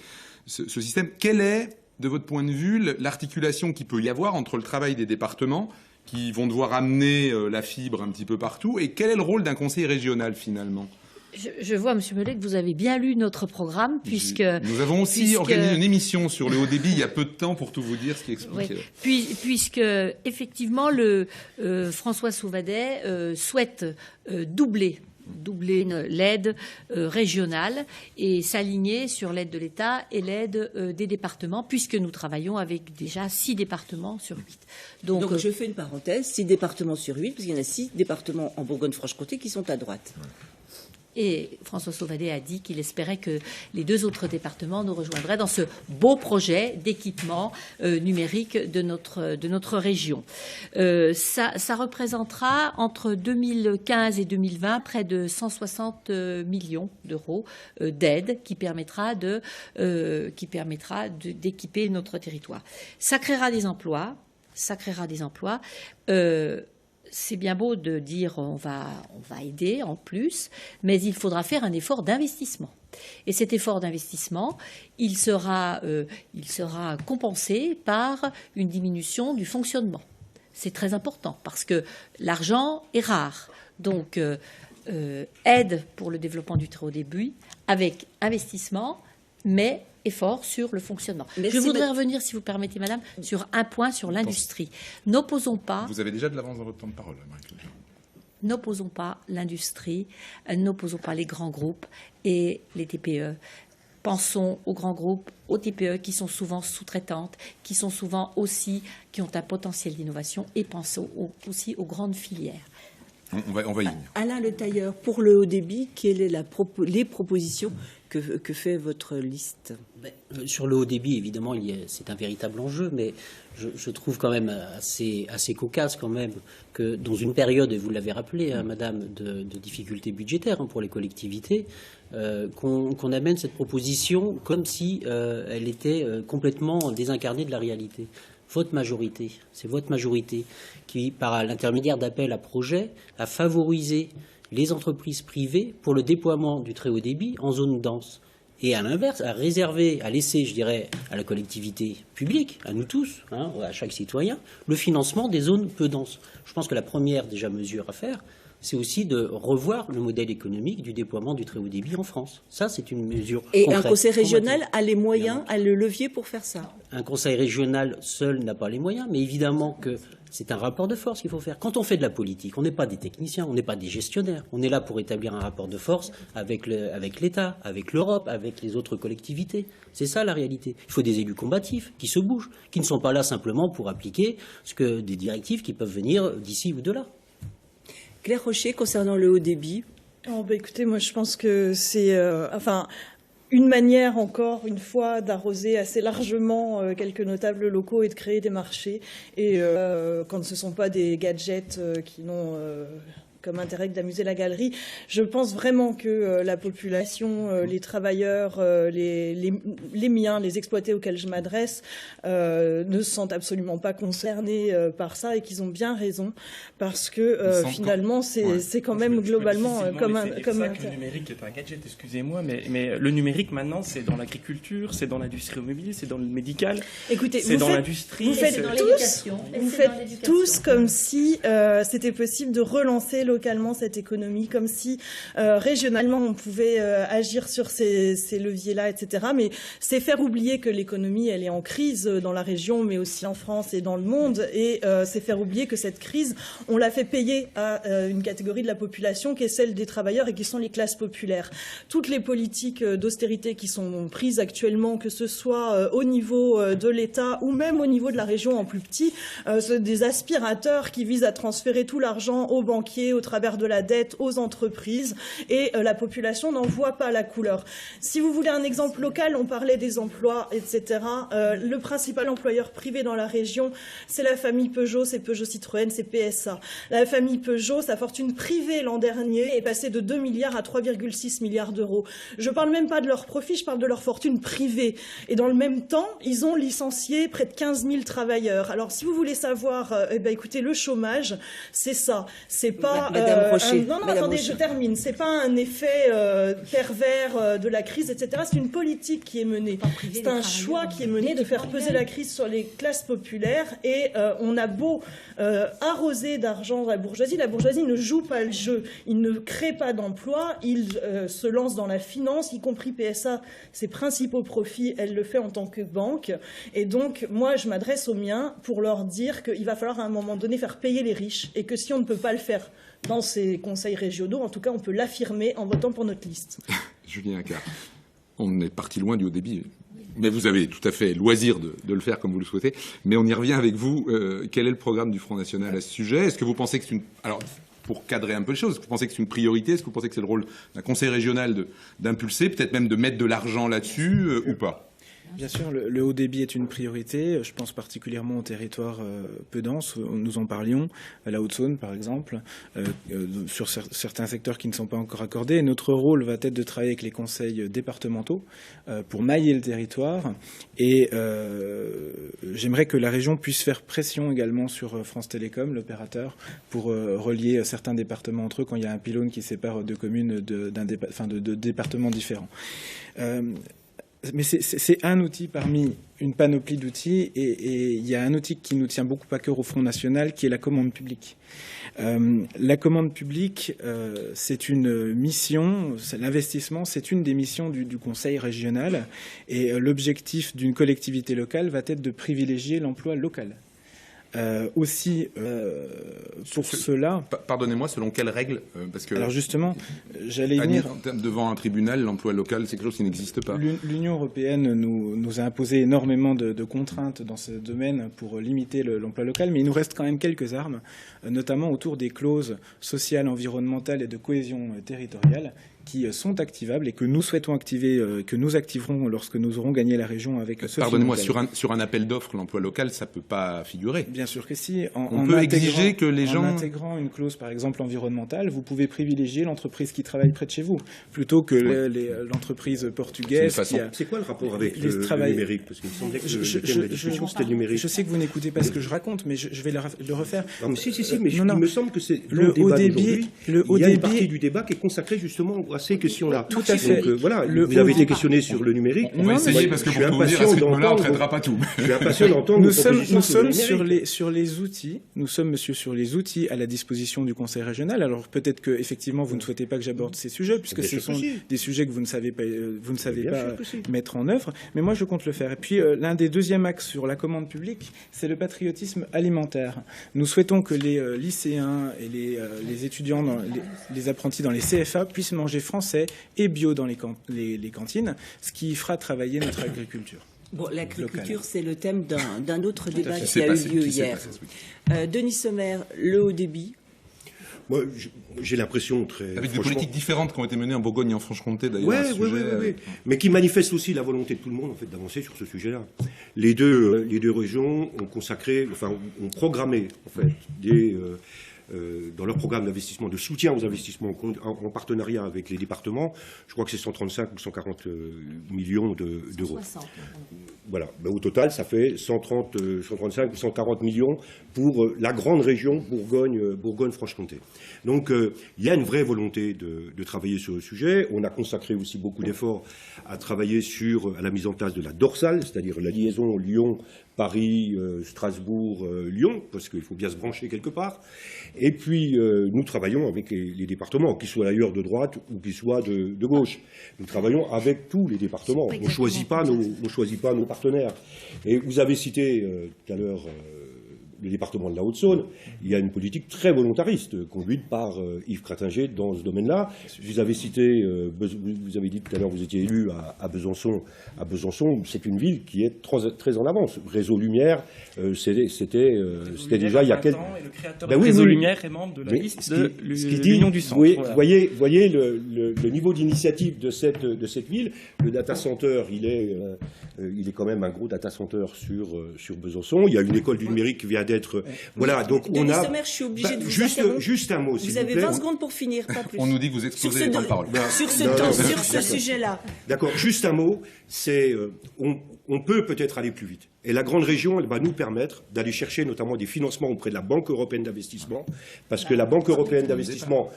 système. Quelle est, de votre point de vue, l'articulation qu'il peut y avoir entre le travail des départements qui vont devoir amener la fibre un petit peu partout, et quel est le rôle d'un conseil régional finalement? Je vois, M. Mellet, que vous avez bien lu notre programme, puisque... Nous avons aussi organisé une émission sur le haut débit il y a peu de temps pour tout vous dire ce qui explique. Oui. Puisque, effectivement, François Sauvadet souhaite doubler doubler l'aide régionale et s'aligner sur l'aide de l'État et l'aide des départements, puisque nous travaillons avec déjà 6 départements sur 8. Donc je fais une parenthèse, 6 départements sur 8, parce qu'il y en a 6 départements en Bourgogne-Franche-Comté qui sont à droite. Et François Sauvadet a dit qu'il espérait que les 2 autres départements nous rejoindraient dans ce beau projet d'équipement numérique de notre région. Ça représentera entre 2015 et 2020 près de 160 millions d'euros d'aide qui permettra d'équiper notre territoire. Ça créera des emplois. C'est bien beau de dire on va aider en plus, mais il faudra faire un effort d'investissement. Et cet effort d'investissement, il sera compensé par une diminution du fonctionnement. C'est très important parce que l'argent est rare. Donc, aide pour le développement du très haut débit avec investissement, mais effort sur le fonctionnement. Je voudrais revenir, si vous permettez, madame, sur un point sur l'industrie. N'opposons pas... Vous avez déjà de l'avance dans votre temps de parole, Marie-Claude. N'opposons pas l'industrie, n'opposons pas les grands groupes et les TPE. Pensons aux grands groupes, aux TPE qui sont souvent sous-traitantes, qui ont un potentiel d'innovation, et pensons aussi aux grandes filières. On va y venir. Alain Le Tailleur, pour le haut débit, quelles sont les propositions que fait votre liste? Sur le haut débit, évidemment, c'est un véritable enjeu, mais je trouve quand même assez cocasse quand même que dans une période, et vous l'avez rappelé, hein, madame, de difficultés budgétaires pour les collectivités, qu'on amène cette proposition comme si elle était complètement désincarnée de la réalité. C'est votre majorité qui, par l'intermédiaire d'appels à projets, a favorisé les entreprises privées pour le déploiement du très haut débit en zone dense. Et à l'inverse, à laisser, je dirais, à la collectivité publique, à nous tous, hein, à chaque citoyen, le financement des zones peu denses. Je pense que la première déjà mesure à faire, c'est aussi de revoir le modèle économique du déploiement du très haut débit en France. Ça, c'est une mesure concrète. Et un conseil régional a les moyens, a le levier pour faire ça? Un conseil régional seul n'a pas les moyens, mais évidemment que c'est un rapport de force qu'il faut faire. Quand on fait de la politique, on n'est pas des techniciens, on n'est pas des gestionnaires. On est là pour établir un rapport de force avec l'État, avec l'Europe, avec les autres collectivités. C'est ça la réalité. Il faut des élus combatifs qui se bougent, qui ne sont pas là simplement pour appliquer des directives qui peuvent venir d'ici ou de là. Claire Rocher, concernant le haut débit. Écoutez, moi je pense que c'est une manière, encore une fois, d'arroser assez largement quelques notables locaux et de créer des marchés. Et quand ce ne sont pas des gadgets qui n'ont comme intérêt d'amuser la galerie, je pense vraiment que la population, les travailleurs, les miens, les exploités auxquels je m'adresse, ne se sentent absolument pas concernés par ça et qu'ils ont bien raison, parce que finalement, c'est quand même globalement comme un... Le numérique est un gadget, excusez-moi, mais le numérique maintenant, c'est dans l'agriculture, c'est dans l'industrie automobile, c'est dans le médical, c'est dans l'industrie. Vous faites tous comme si c'était possible de relancer localement cette économie, comme si régionalement on pouvait agir sur ces leviers-là, etc. Mais c'est faire oublier que l'économie, elle est en crise dans la région, mais aussi en France et dans le monde. Et c'est faire oublier que cette crise, on l'a fait payer à une catégorie de la population qui est celle des travailleurs et qui sont les classes populaires. Toutes les politiques d'austérité qui sont prises actuellement, que ce soit au niveau de l'État ou même au niveau de la région en plus petit, c'est des aspirateurs qui visent à transférer tout l'argent aux banquiers au travers de la dette, aux entreprises, et la population n'en voit pas la couleur. Si vous voulez un exemple local, on parlait des emplois, etc. Le principal employeur privé dans la région, c'est la famille Peugeot, c'est Peugeot Citroën, c'est PSA. La famille Peugeot, sa fortune privée l'an dernier est passée de 2 milliards à 3,6 milliards d'euros. Je ne parle même pas de leur profit, je parle de leur fortune privée. Et dans le même temps, ils ont licencié près de 15 000 travailleurs. Alors, si vous voulez savoir, écoutez, le chômage, c'est ça. C'est pas... attendez, je termine. C'est pas un effet pervers de la crise, etc. C'est une politique qui est menée. C'est un choix qui est mené de faire peser la crise sur les classes populaires. Et on a beau arroser d'argent la bourgeoisie ne joue pas le jeu. Il ne crée pas d'emplois. Il se lance dans la finance, y compris PSA. Ses principaux profits, elle le fait en tant que banque. Et donc, moi, je m'adresse aux miens pour leur dire qu'il va falloir à un moment donné faire payer les riches et que si on ne peut pas le faire dans ces conseils régionaux. En tout cas, on peut l'affirmer en votant pour notre liste. Julien Accard, on est parti loin du haut débit. Mais vous avez tout à fait loisir de le faire comme vous le souhaitez. Mais on y revient avec vous. Quel est le programme du Front National à ce sujet? Est-ce que vous pensez que c'est une... Alors, pour cadrer un peu les choses, est-ce que vous pensez que c'est une priorité? Est-ce que vous pensez que c'est le rôle d'un conseil régional d'impulser, peut-être même de mettre de l'argent là-dessus ou pas? Bien sûr, le haut débit est une priorité. Je pense particulièrement aux territoires peu denses. Nous en parlions, la Haute-Saône par exemple, sur certains secteurs qui ne sont pas encore accordés. Et notre rôle va être de travailler avec les conseils départementaux pour mailler le territoire. Et j'aimerais que la région puisse faire pression également sur France Télécom, l'opérateur, pour relier certains départements entre eux quand il y a un pylône qui sépare deux communes de départements différents. Mais c'est un outil parmi une panoplie d'outils et il y a un outil qui nous tient beaucoup à cœur au Front National qui est la commande publique. La commande publique, c'est une mission, l'investissement, c'est une des missions du Conseil régional et l'objectif d'une collectivité locale va être de privilégier l'emploi local. Pour cela... Pardonnez-moi, selon quelles règles parce que alors justement, j'allais y venir... Devant un tribunal, l'emploi local, c'est quelque chose qui n'existe pas. L'Union européenne nous a imposé énormément de contraintes dans ce domaine pour limiter l'emploi local, mais il nous reste quand même quelques armes, notamment autour des clauses sociales, environnementales et de cohésion territoriale, qui sont activables et que nous souhaitons activer, que nous activerons lorsque nous aurons gagné la région avec ce. Pardonnez-moi, sur un appel d'offres, l'emploi local, ça ne peut pas figurer. Bien sûr que si. On peut exiger que les gens... En intégrant une clause, par exemple, environnementale, vous pouvez privilégier l'entreprise qui travaille près de chez vous, plutôt que l'entreprise portugaise. C'est quoi le rapport avec le numérique? Parce qu'il me semblait que le thème de la discussion, c'était le numérique. Je sais que vous n'écoutez pas ce que je raconte, mais je vais le refaire. Non, mais si, mais il me semble que c'est le haut débit. Il y a une partie du débat qui est consacrée justement à ces questions-là. Tout à fait. Donc voilà, vous avez été questionné sur le numérique. On va essayer parce que pour tout dire, à ce rythme-là, on ne traitera pas tout. Je suis impatient d'entendre nous sommes sur les outils. Nous sommes, monsieur, sur les outils à la disposition du Conseil régional. Alors peut-être que effectivement vous ne souhaitez pas que j'aborde ces sujets, puisque ce sont des sujets que vous ne savez pas, mettre en œuvre. Mais moi, je compte le faire. Et puis l'un des deuxièmes axes sur la commande publique, c'est le patriotisme alimentaire. Nous souhaitons que les lycéens et les étudiants, les apprentis dans les CFA puissent manger français et bio dans les cantines, ce qui fera travailler notre agriculture. Bon, l'agriculture, c'est le thème d'un autre débat qui a eu lieu hier. Denis Sommer, le haut débit. Moi, j'ai l'impression avec des politiques différentes qui ont été menées en Bourgogne et en Franche-Comté, d'ailleurs. Oui. Mais qui manifestent aussi la volonté de tout le monde, en fait, d'avancer sur ce sujet-là. Les deux régions ont programmé, en fait, dans leur programme d'investissement, de soutien aux investissements en partenariat avec les départements, je crois que c'est 135 ou 140 millions d'euros. 160. Voilà. Ben, au total, ça fait 135 ou 140 millions pour la grande région Bourgogne-Franche-Comté. Donc, il y a une vraie volonté de travailler sur le sujet. On a consacré aussi beaucoup d'efforts à travailler à la mise en place de la dorsale, c'est-à-dire la liaison Lyon, Paris, Strasbourg, Lyon, parce qu'il faut bien se brancher quelque part. Et puis, nous travaillons avec les départements, qu'ils soient d'ailleurs de droite ou qu'ils soient de gauche. Nous travaillons avec tous les départements. On ne choisit pas nos partenaires. Et vous avez cité tout à l'heure le département de la Haute-Saône. Il y a une politique très volontariste conduite par Yves Crattinger dans ce domaine-là. Vous avez cité, vous avez dit tout à l'heure, vous étiez élu à Besançon. À Besançon, c'est une ville qui est très en avance. Réseau Lumière, c'était déjà il y a quelques... Et le créateur de Réseau Lumière est membre de la liste de l'Union du Centre. Vous voyez le niveau d'initiative de cette ville. Le data center, il est quand même un gros data center sur Besançon. Il y a une école du numérique qui vient d'être... Voilà, donc on a... Sommer, je suis obligée de vous interrompre. Juste un mot, s'il vous plaît. Vous avez 20 secondes pour finir, pas plus. On nous dit que vous exposez les temps de parole. Sur ce sujet-là. D'accord, juste un mot. On peut peut-être aller plus vite. Et la grande région, elle va nous permettre d'aller chercher notamment des financements auprès de la Banque européenne d'investissement, parce que la Banque européenne d'investissement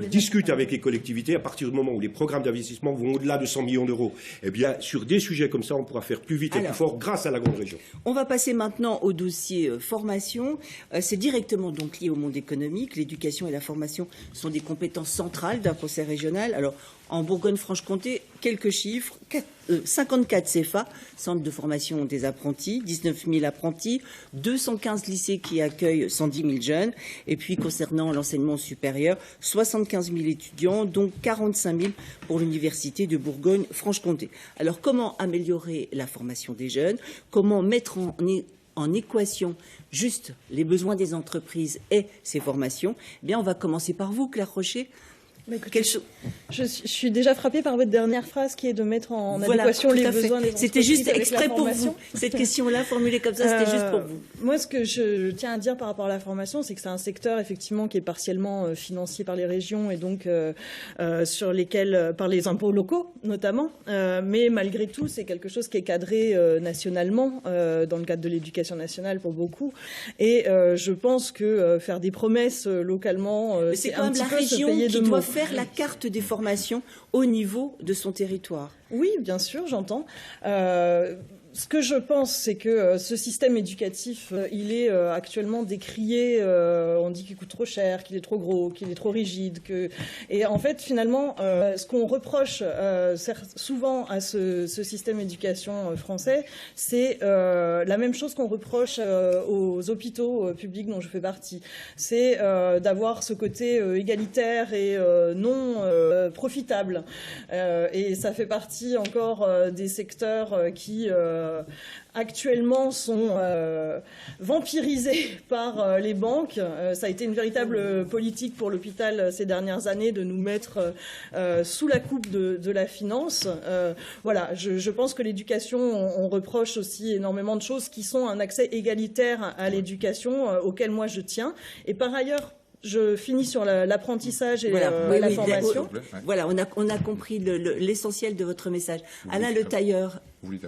discute avec les collectivités à partir du moment où les programmes d'investissement vont au-delà de 100 millions d'euros. Eh bien, sur des sujets comme ça, on pourra faire plus vite et plus fort grâce à la grande région. On va passer maintenant au dossier formation. C'est directement donc lié au monde économique. L'éducation et la formation sont des compétences centrales d'un conseil régional. Alors, En Bourgogne-Franche-Comté, quelques chiffres. 54 CFA, centres de formation des apprentis, 19 000 apprentis, 215 lycées qui accueillent 110 000 jeunes. Et puis, concernant l'enseignement supérieur, 75 000 étudiants, dont 45 000 pour l'Université de Bourgogne-Franche-Comté. Alors, comment améliorer la formation des jeunes? Comment mettre en équation juste les besoins des entreprises et ces formations? Eh bien, on va commencer par vous, Claire Rocher. Écoutez, je suis déjà frappée par votre dernière phrase qui est de mettre en adéquation les besoins des entreprises. C'était juste exprès pour vous. Cette question-là, formulée comme ça, c'était juste pour vous. Moi, ce que je tiens à dire par rapport à la formation, c'est que c'est un secteur, effectivement, qui est partiellement financé par les régions et donc sur lesquels, par les impôts locaux, notamment. Mais malgré tout, c'est quelque chose qui est cadré nationalement, dans le cadre de l'éducation nationale pour beaucoup. Et je pense que faire des promesses localement, c'est un petit peu se payer de mots. Faire la carte des formations au niveau de son territoire. Oui, bien sûr, j'entends. Ce que je pense, c'est que ce système éducatif, il est actuellement décrié. On dit qu'il coûte trop cher, qu'il est trop gros, qu'il est trop rigide. Et en fait, finalement, ce qu'on reproche souvent à ce système d'éducation français, c'est la même chose qu'on reproche aux hôpitaux publics dont je fais partie. C'est d'avoir ce côté égalitaire et non profitable. Et ça fait partie encore des secteurs qui actuellement sont vampirisés par les banques. Ça a été une véritable politique pour l'hôpital ces dernières années de nous mettre sous la coupe de la finance. Voilà, je pense que l'éducation, on reproche aussi énormément de choses qui sont un accès égalitaire à l'éducation auquel moi je tiens. Et par ailleurs, je finis sur l'apprentissage et la formation. Voilà, on a compris l'essentiel de votre message. Alain Le Tailleur,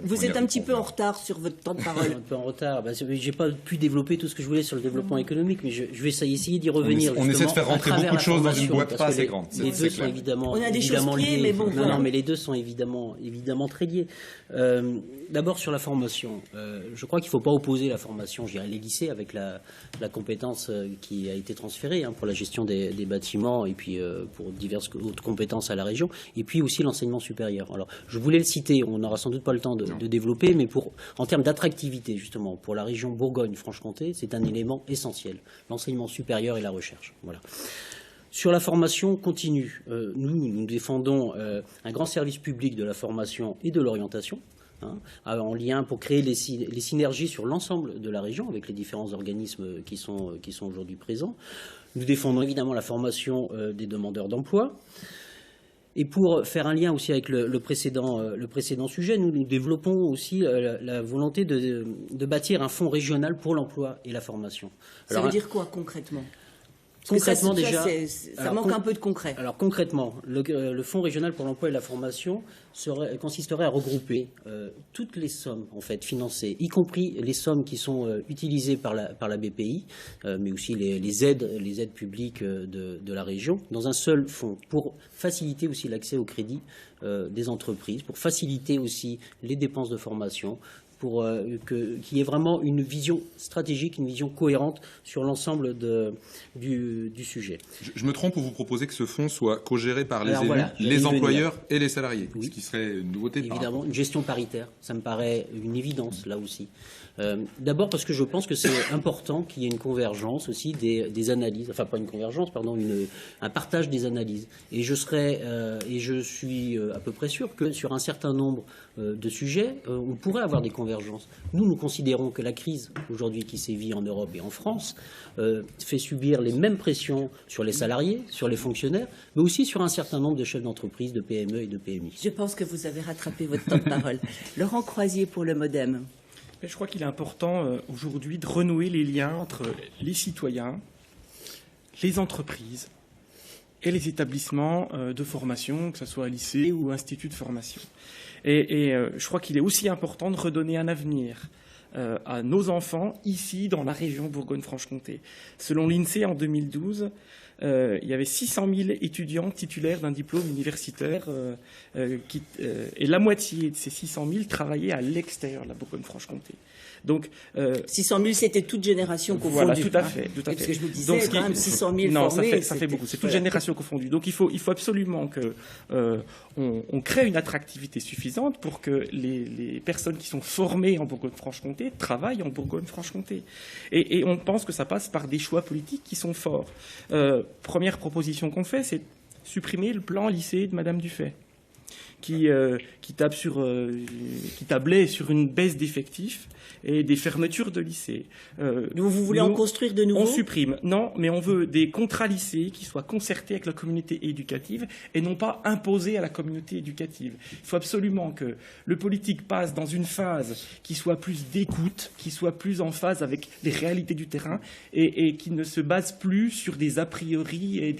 vous êtes un petit peu en retard sur votre temps de parole. Un peu en retard. J'ai pas pu développer tout ce que je voulais sur le développement économique, mais je vais essayer d'y revenir. On essaie de faire rentrer beaucoup de choses dans une boîte pas assez grande. Les deux sont évidemment, on a des choses liées, mais bon. Non, mais les deux sont évidemment très liés. D'abord sur la formation, je crois qu'il ne faut pas opposer la formation, je dirais les lycées, avec la compétence qui a été transférée pour la gestion des bâtiments et puis pour diverses autres compétences à la région, et puis aussi l'enseignement supérieur. Alors, je voulais le citer, on n'aura sans doute pas le temps de développer, mais en termes d'attractivité, justement, pour la région Bourgogne-Franche-Comté, c'est un élément essentiel, l'enseignement supérieur et la recherche. Voilà. Sur la formation continue, nous défendons un grand service public de la formation et de l'orientation, en lien pour créer les synergies sur l'ensemble de la région avec les différents organismes qui sont aujourd'hui présents. Nous défendons évidemment la formation des demandeurs d'emploi. Et pour faire un lien aussi avec le précédent sujet, nous développons aussi la volonté de bâtir un fonds régional pour l'emploi et la formation. Ça veut dire quoi concrètement? Concrètement, ça manque un peu de concret. Alors concrètement, le Fonds régional pour l'emploi et la formation consisterait à regrouper toutes les sommes en fait financées, y compris les sommes qui sont utilisées par la BPI, mais aussi les aides publiques de la région, dans un seul fonds pour faciliter aussi l'accès au crédit des entreprises, pour faciliter aussi les dépenses de formation, pour qu'il y ait vraiment une vision stratégique, une vision cohérente sur l'ensemble du sujet. Je me trompe ou vous proposez que ce fonds soit co-géré par les élus, les employeurs et les salariés, ce qui serait une nouveauté. Évidemment, une gestion paritaire, ça me paraît une évidence là aussi. D'abord parce que je pense que c'est important qu'il y ait une convergence aussi des analyses, enfin pas une convergence, pardon, un partage des analyses. Et je suis à peu près sûr que sur un certain nombre de sujets, on pourrait avoir des convergences. Nous considérons que la crise aujourd'hui qui sévit en Europe et en France fait subir les mêmes pressions sur les salariés, sur les fonctionnaires, mais aussi sur un certain nombre de chefs d'entreprise, de PME et de PMI. Je pense que vous avez rattrapé votre temps de parole. Laurent Croisier pour le MODEM. Je crois qu'il est important aujourd'hui de renouer les liens entre les citoyens, les entreprises et les établissements de formation, que ce soit lycée ou institut de formation. Et je crois qu'il est aussi important de redonner un avenir à nos enfants ici dans la région Bourgogne-Franche-Comté. Selon l'INSEE, en 2012, il y avait 600 000 étudiants titulaires d'un diplôme universitaire et la moitié de ces 600 000 travaillaient à l'extérieur de la Bourgogne-Franche-Comté. Donc, 600 000, c'était toute génération confondue. Voilà, tout à fait. Parce que je me disais, quand même, 600 000 non, formés, ça fait beaucoup. C'est toute génération confondue. Donc, il faut absolument que on crée une attractivité suffisante pour que les personnes qui sont formées en Bourgogne-Franche-Comté travaillent en Bourgogne-Franche-Comté. Et on pense que ça passe par des choix politiques qui sont forts. Première proposition qu'on fait, c'est supprimer le plan lycée de Madame Dufay, qui tablait sur une baisse d'effectifs et des fermetures de lycées. Vous voulez en construire de nouveaux? On supprime. Non, mais on veut des contrats lycées qui soient concertés avec la communauté éducative et non pas imposés à la communauté éducative. Il faut absolument que le politique passe dans une phase qui soit plus d'écoute, qui soit plus en phase avec les réalités du terrain et qui ne se base plus sur des a priori et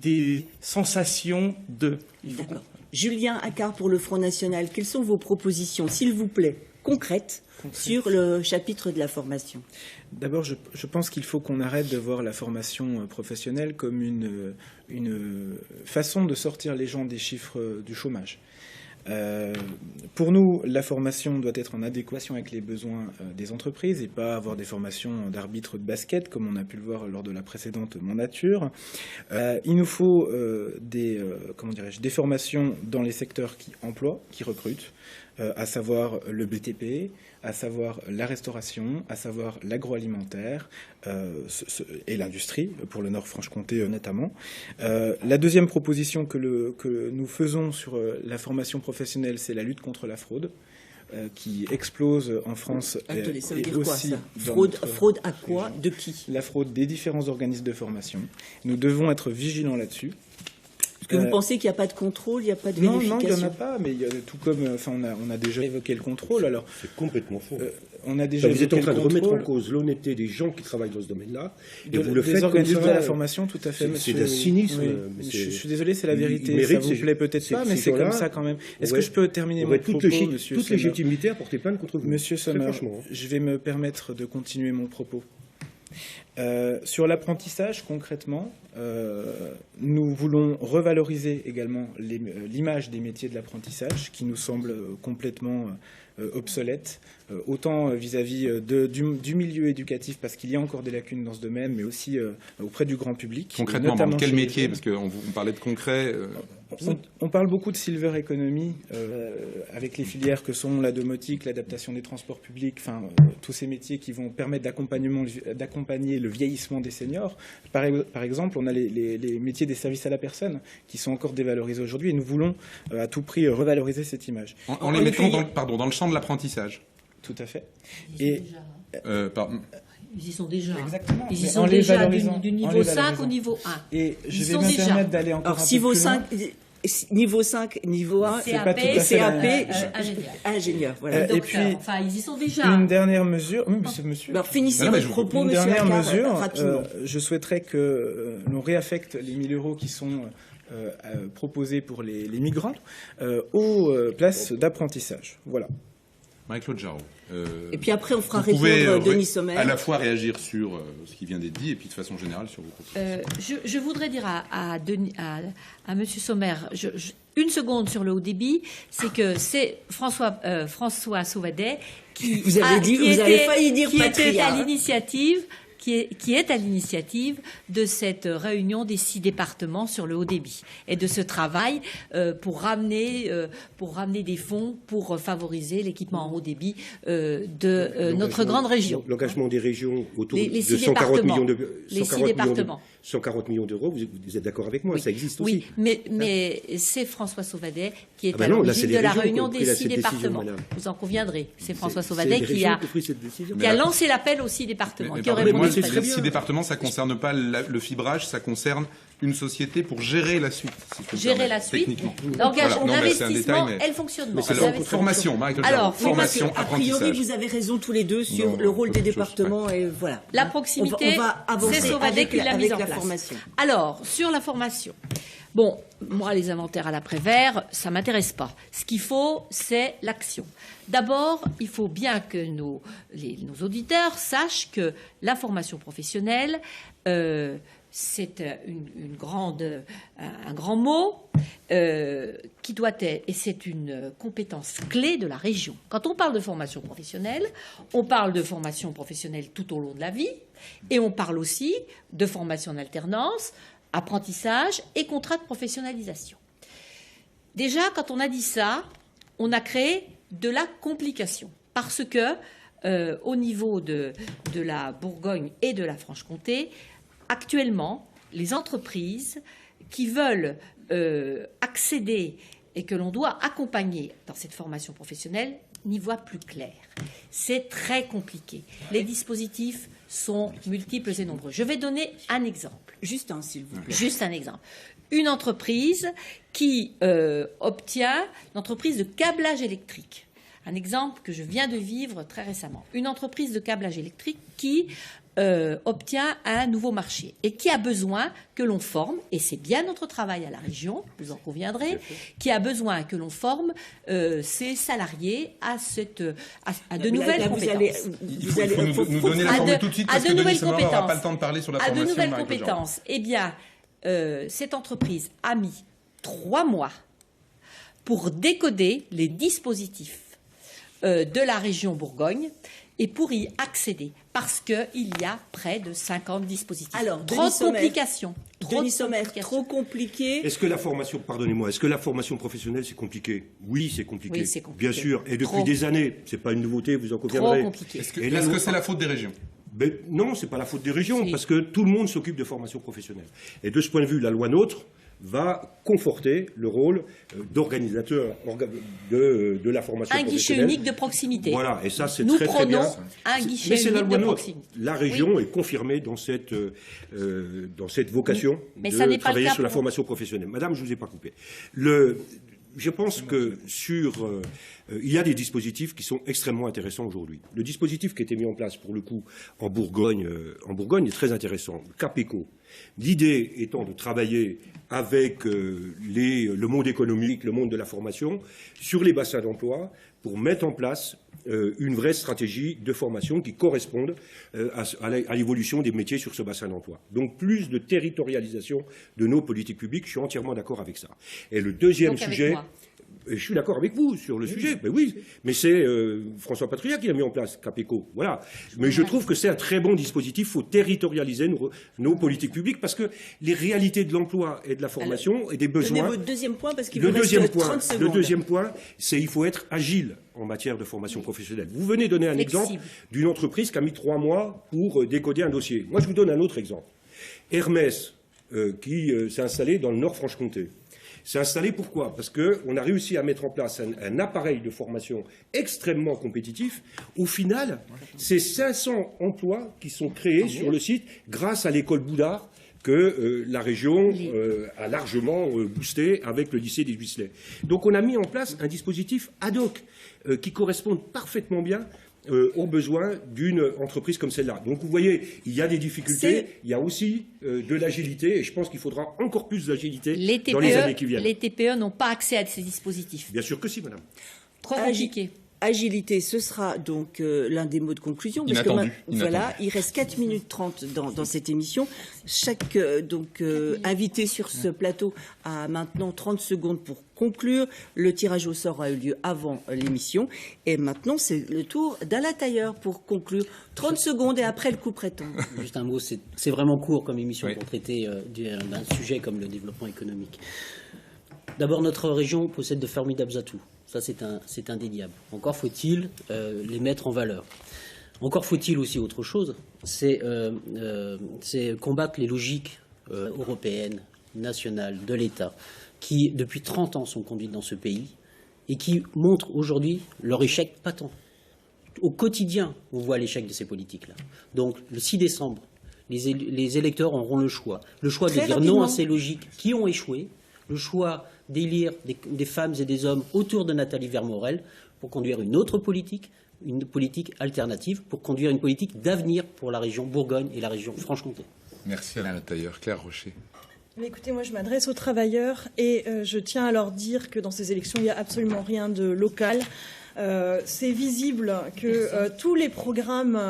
des sensations de... Julien Accard pour le Front National, quelles sont vos propositions, s'il vous plaît, concrètes, sur le chapitre de la formation? D'abord, je pense qu'il faut qu'on arrête de voir la formation professionnelle comme une façon de sortir les gens des chiffres du chômage. Pour nous, la formation doit être en adéquation avec les besoins des entreprises et pas avoir des formations d'arbitre de basket comme on a pu le voir lors de la précédente mandature. Il nous faut des formations dans les secteurs qui emploient, qui recrutent, à savoir le BTP, à savoir la restauration, à savoir l'agroalimentaire et l'industrie, pour le Nord-Franche-Comté notamment. La deuxième proposition que nous faisons sur la formation professionnelle, c'est la lutte contre la fraude, qui explose en France. Attendez, ça veut dire aussi quoi, ça? Fraude à quoi? De qui? La fraude des différents organismes de formation. Nous devons être vigilants là-dessus. Est-ce que vous pensez qu'il n'y a pas de contrôle, il n'y a pas de vérification? Non, il n'y en a pas, mais il y a tout comme... on a déjà évoqué le contrôle, alors... C'est complètement faux. On a déjà vous êtes en train de remettre en cause l'honnêteté des gens qui travaillent dans ce domaine-là. Et vous le faites des organismes comme ça, de la formation, tout à fait, monsieur. C'est d'un cynisme. Oui, je suis désolé, c'est la vérité. Ça vous plaît peut-être pas, mais c'est comme ça quand même. Est-ce que je peux terminer mon propos, monsieur toute légitimité à porter plainte contre vous. Monsieur Sommer, je vais me permettre de continuer mon propos. Sur l'apprentissage, concrètement, nous voulons revaloriser également l'image des métiers de l'apprentissage qui nous semble complètement obsolète, autant vis-à-vis du milieu éducatif, parce qu'il y a encore des lacunes dans ce domaine, mais aussi auprès du grand public. Concrètement, dans quel métier? Parce qu'on parlait de concret. On parle beaucoup de silver economy, avec les filières que sont la domotique, l'adaptation des transports publics, tous ces métiers qui vont permettre d'accompagner le vieillissement des seniors. Par exemple, on a les métiers des services à la personne qui sont encore dévalorisés aujourd'hui et nous voulons à tout prix revaloriser cette image. En les mettant dans le champ de l'apprentissage. Tout à fait. Ils y sont déjà. Exactement. Ils y sont déjà du niveau 5 au niveau 1. Et je vais me permettre d'aller encore un peu plus loin. Niveau 5, niveau 1, CAP, ingénieur. Voilà. Et puis, ils y sont déjà. Une dernière mesure. Oui, monsieur. Alors, finissez votre propos, une monsieur dernière Accard, mesure. rapidement. Je souhaiterais que l'on réaffecte les 1 000 € qui sont proposés pour les migrants aux places d'apprentissage. Voilà. Marie-Claude Jarraud. Et puis après, on fera répondre Denis Sommer. À la fois réagir sur ce qui vient d'être dit et puis de façon générale sur vos propositions. Je voudrais dire à M. Sommer, une seconde sur le haut débit, c'est que c'est François Sauvadet qui vous avez failli dire était à l'initiative. Qui est à l'initiative de cette réunion des 6 départements sur le haut débit et de ce travail pour ramener des fonds pour favoriser l'équipement en haut débit de notre grande région. L'engagement des régions autour les de 140 millions les 6 départements. 140 millions d'euros, vous êtes d'accord avec moi, oui. Ça existe aussi. Oui, mais c'est François Sauvadet qui est à l'origine de la réunion des 6 départements. Vous en conviendrez. C'est François Sauvadet qui a lancé l'appel aux 6 départements. Moi, ces 6 départements, ça ne concerne pas le fibrage, ça concerne une société pour gérer la suite. Gérer la suite. Techniquement. L'investissement et le fonctionnement. Alors, formation, Marie-Claude Jarraud. Formation, apprentissage. A priori, vous avez raison tous les deux sur le rôle des départements et voilà. La proximité, c'est Sauvadet qui l'a mise en place. Formation. Alors, sur la formation, Bon, moi, les inventaires à l'après-vert, ça ne m'intéresse pas. Ce qu'il faut, c'est l'action. D'abord, il faut bien que nos auditeurs sachent que la formation professionnelle, c'est un grand mot qui doit être, et c'est une compétence clé de la région. Quand on parle de formation professionnelle, on parle de formation professionnelle tout au long de la vie, et on parle aussi de formation en alternance, apprentissage et contrat de professionnalisation. Déjà, quand on a dit ça, on a créé de la complication, parce que au niveau de la Bourgogne et de la Franche-Comté, actuellement, les entreprises qui veulent accéder et que l'on doit accompagner dans cette formation professionnelle n'y voient plus clair. C'est très compliqué. Les dispositifs sont multiples et nombreux. Je vais donner un exemple. Juste un, s'il vous plaît. Juste un exemple. Une entreprise qui obtient une entreprise de câblage électrique. Un exemple que je viens de vivre très récemment. Une entreprise de câblage électrique qui obtient un nouveau marché et qui a besoin que l'on forme, et c'est bien notre travail à la région, vous en conviendrez, qui a besoin que l'on forme ses salariés à de nouvelles compétences. Il faut nous donner la formule tout de suite parce que Denis Sommer n'aura pas le temps de parler sur la formation. À de nouvelles compétences. Eh bien, cette entreprise a mis 3 mois pour décoder les dispositifs de la région Bourgogne et pour y accéder, parce qu'il y a près de 50 dispositifs. Alors, trop de complications. Denis Sommer, trop compliqué. Est-ce que la formation, pardonnez-moi, est-ce que la formation professionnelle, c'est compliqué? Oui, c'est compliqué. Oui, c'est compliqué. Bien sûr, et depuis des années, c'est pas une nouveauté, vous en Trop conviendrez. compliqué. Est-ce que c'est la faute des régions? Non, c'est pas la faute des régions, Si. parce que tout le monde s'occupe de formation professionnelle. Et de ce point de vue, la loi NOTRe va conforter le rôle d'organisateur de la formation Un guichet professionnelle. unique de proximité. Voilà, et ça c'est Nous très très bien. prenons un guichet Mais c'est la unique loi de NOTRe. proximité. La région Oui. est confirmée dans cette vocation Mais ça n'est de pas le travailler cas sur la pour- formation professionnelle. Madame, je vous ai pas coupé. Je pense que il y a des dispositifs qui sont extrêmement intéressants aujourd'hui. Le dispositif qui a été mis en place, pour le coup, en Bourgogne est très intéressant. Capeco. L'idée étant de travailler avec le monde économique, le monde de la formation, sur les bassins d'emploi, pour mettre en place une vraie stratégie de formation qui corresponde à l'évolution des métiers sur ce bassin d'emploi. Donc plus de territorialisation de nos politiques publiques, je suis entièrement d'accord avec ça. Et le deuxième Donc avec sujet... moi. Je suis d'accord avec vous sur le sujet, ben oui, mais c'est François Patria qui l'a mis en place, Capeco, voilà. Mais je trouve que c'est un très bon dispositif, il faut territorialiser nos politiques publiques, parce que les réalités de l'emploi et de la formation et des besoins... Donnez votre deuxième point, parce qu'il Le vous reste deuxième 30 point, secondes. le deuxième point, c'est il faut être agile en matière de formation professionnelle. Vous venez donner un Flexible. exemple d'une entreprise qui a mis 3 mois pour décoder un dossier. Moi, je vous donne un autre exemple. Hermès, qui s'est installé dans le Nord-Franche-Comté. C'est installé pourquoi? Parce qu'on a réussi à mettre en place un appareil de formation extrêmement compétitif. Au final, c'est 500 emplois qui sont créés sur le site grâce à l'école Boudard que la région a largement boosté avec le lycée des Huisselets. Donc on a mis en place un dispositif ad hoc qui correspond parfaitement bien aux besoins d'une entreprise comme celle-là. Donc vous voyez, il y a des difficultés, il y a aussi de l'agilité, et je pense qu'il faudra encore plus d'agilité dans les années qui viennent. Les TPE n'ont pas accès à ces dispositifs. Bien sûr que si, madame. Trop compliqué. Agilité, ce sera donc l'un des mots de conclusion. Parce Inattendu, que voilà, il reste 4 minutes 30 dans cette émission. Chaque invité sur ce plateau a maintenant 30 secondes pour conclure. Le tirage au sort a eu lieu avant l'émission. Et maintenant, c'est le tour d'Alain Tailleur pour conclure. 30 secondes et après le coup prêtant. Juste un mot, c'est vraiment court comme émission pour traiter d'un sujet comme le développement économique. D'abord, notre région possède de formidables atouts. Ça, c'est indéniable. Encore faut-il les mettre en valeur. Encore faut-il aussi autre chose, c'est combattre les logiques européennes, nationales, de l'État, qui, depuis 30 ans, sont conduites dans ce pays et qui montrent aujourd'hui leur échec patent. Au quotidien, on voit l'échec de ces politiques-là. Donc, le 6 décembre, les électeurs auront le choix. Le choix de dire non à ces logiques qui ont échoué, le choix d'élire des femmes et des hommes autour de Nathalie Vermorel pour conduire une autre politique, une politique alternative, pour conduire une politique d'avenir pour la région Bourgogne et la région Franche-Comté. Merci Alain Tailleur. Claire Rocher. Mais écoutez, moi je m'adresse aux travailleurs et je tiens à leur dire que dans ces élections, il n'y a absolument rien de local. C'est visible que tous les programmes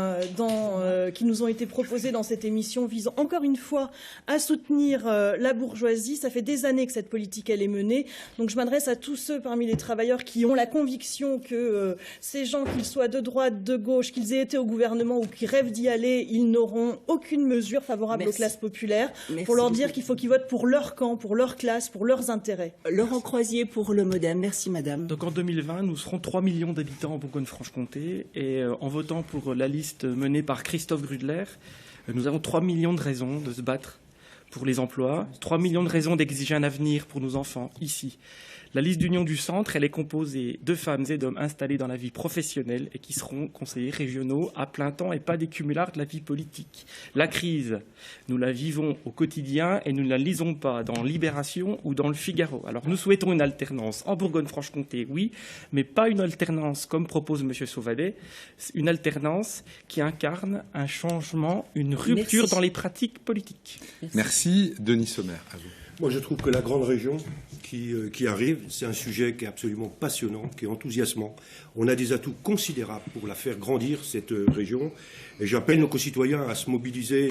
qui nous ont été proposés dans cette émission visent encore une fois à soutenir la bourgeoisie. Ça fait des années que cette politique elle est menée. Donc je m'adresse à tous ceux parmi les travailleurs qui ont la conviction que ces gens, qu'ils soient de droite, de gauche, qu'ils aient été au gouvernement ou qui rêvent d'y aller, ils n'auront aucune mesure favorable aux classes populaires. Pour leur dire qu'il faut qu'ils votent pour leur camp, pour leur classe, pour leurs intérêts. Laurent Croisier pour le MoDem. Merci madame. Donc en 2020, nous serons 3 millions d'habitants en Bourgogne-Franche-Comté et en votant pour la liste menée par Christophe Grudler, nous avons 3 millions de raisons de se battre pour les emplois, 3 millions de raisons d'exiger un avenir pour nos enfants ici. La liste d'Union du Centre, elle est composée de femmes et d'hommes installés dans la vie professionnelle et qui seront conseillers régionaux à plein temps et pas des cumulards de la vie politique. La crise, nous la vivons au quotidien et nous ne la lisons pas dans Libération ou dans le Figaro. Alors nous souhaitons une alternance en Bourgogne-Franche-Comté, oui, mais pas une alternance comme propose M. Sauvadet, une alternance qui incarne un changement, une rupture dans les pratiques politiques. Merci. Denis Sommer, à vous. Moi, je trouve que la grande région qui arrive, c'est un sujet qui est absolument passionnant, qui est enthousiasmant. On a des atouts considérables pour la faire grandir, cette région. Et j'appelle nos concitoyens à se mobiliser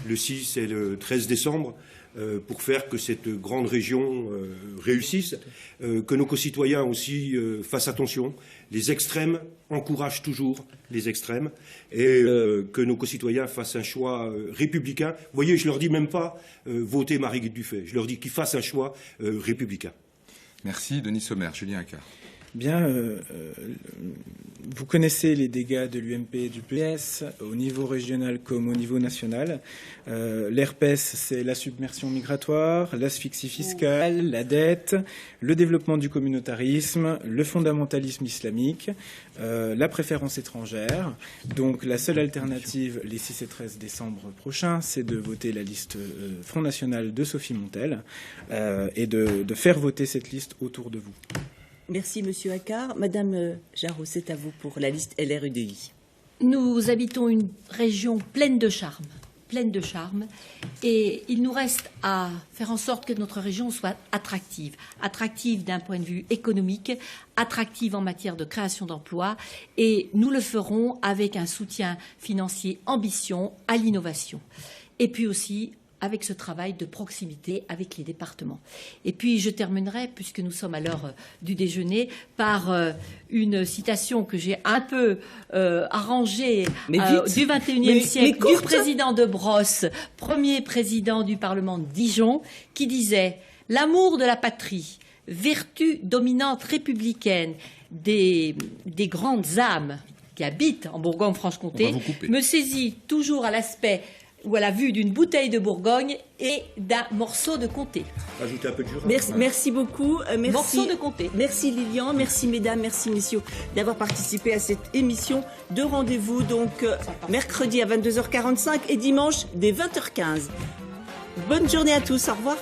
le 6 et le 13 décembre pour faire que cette grande région réussisse, que nos concitoyens aussi fassent attention. Les extrêmes encouragent toujours les extrêmes et que nos concitoyens fassent un choix républicain. Vous voyez, je ne leur dis même pas voter Marie-Guilde Dufay, je leur dis qu'ils fassent un choix républicain. Merci, Denis Sommer. Julien Accard. Bien, vous connaissez les dégâts de l'UMP et du PS au niveau régional comme au niveau national. L'RPS, c'est la submersion migratoire, l'asphyxie fiscale, la dette, le développement du communautarisme, le fondamentalisme islamique, la préférence étrangère. Donc la seule alternative, les 6 et 13 décembre prochains, c'est de voter la liste Front National de Sophie Montel et de faire voter cette liste autour de vous. Merci, Monsieur Accard. Madame Jarot, c'est à vous pour la liste LR-UDI. Nous habitons une région pleine de charme, et il nous reste à faire en sorte que notre région soit attractive d'un point de vue économique, attractive en matière de création d'emplois, et nous le ferons avec un soutien financier ambitieux à l'innovation. Et puis aussi avec ce travail de proximité avec les départements. Et puis je terminerai, puisque nous sommes à l'heure du déjeuner, par une citation que j'ai un peu arrangée du XXIe siècle du président de Brosse, premier président du Parlement de Dijon, qui disait « L'amour de la patrie, vertu dominante républicaine des grandes âmes qui habitent en Bourgogne-Franche-Comté, me saisit toujours à l'aspect ou à la vue d'une bouteille de Bourgogne et d'un morceau de comté. Ajoutez un peu de Jura. Merci beaucoup. Merci. Morceau de comté. Merci Lilian, merci mesdames, merci messieurs d'avoir participé à cette émission de rendez-vous donc mercredi à 22h45 et dimanche dès 20h15. Bonne journée à tous, au revoir.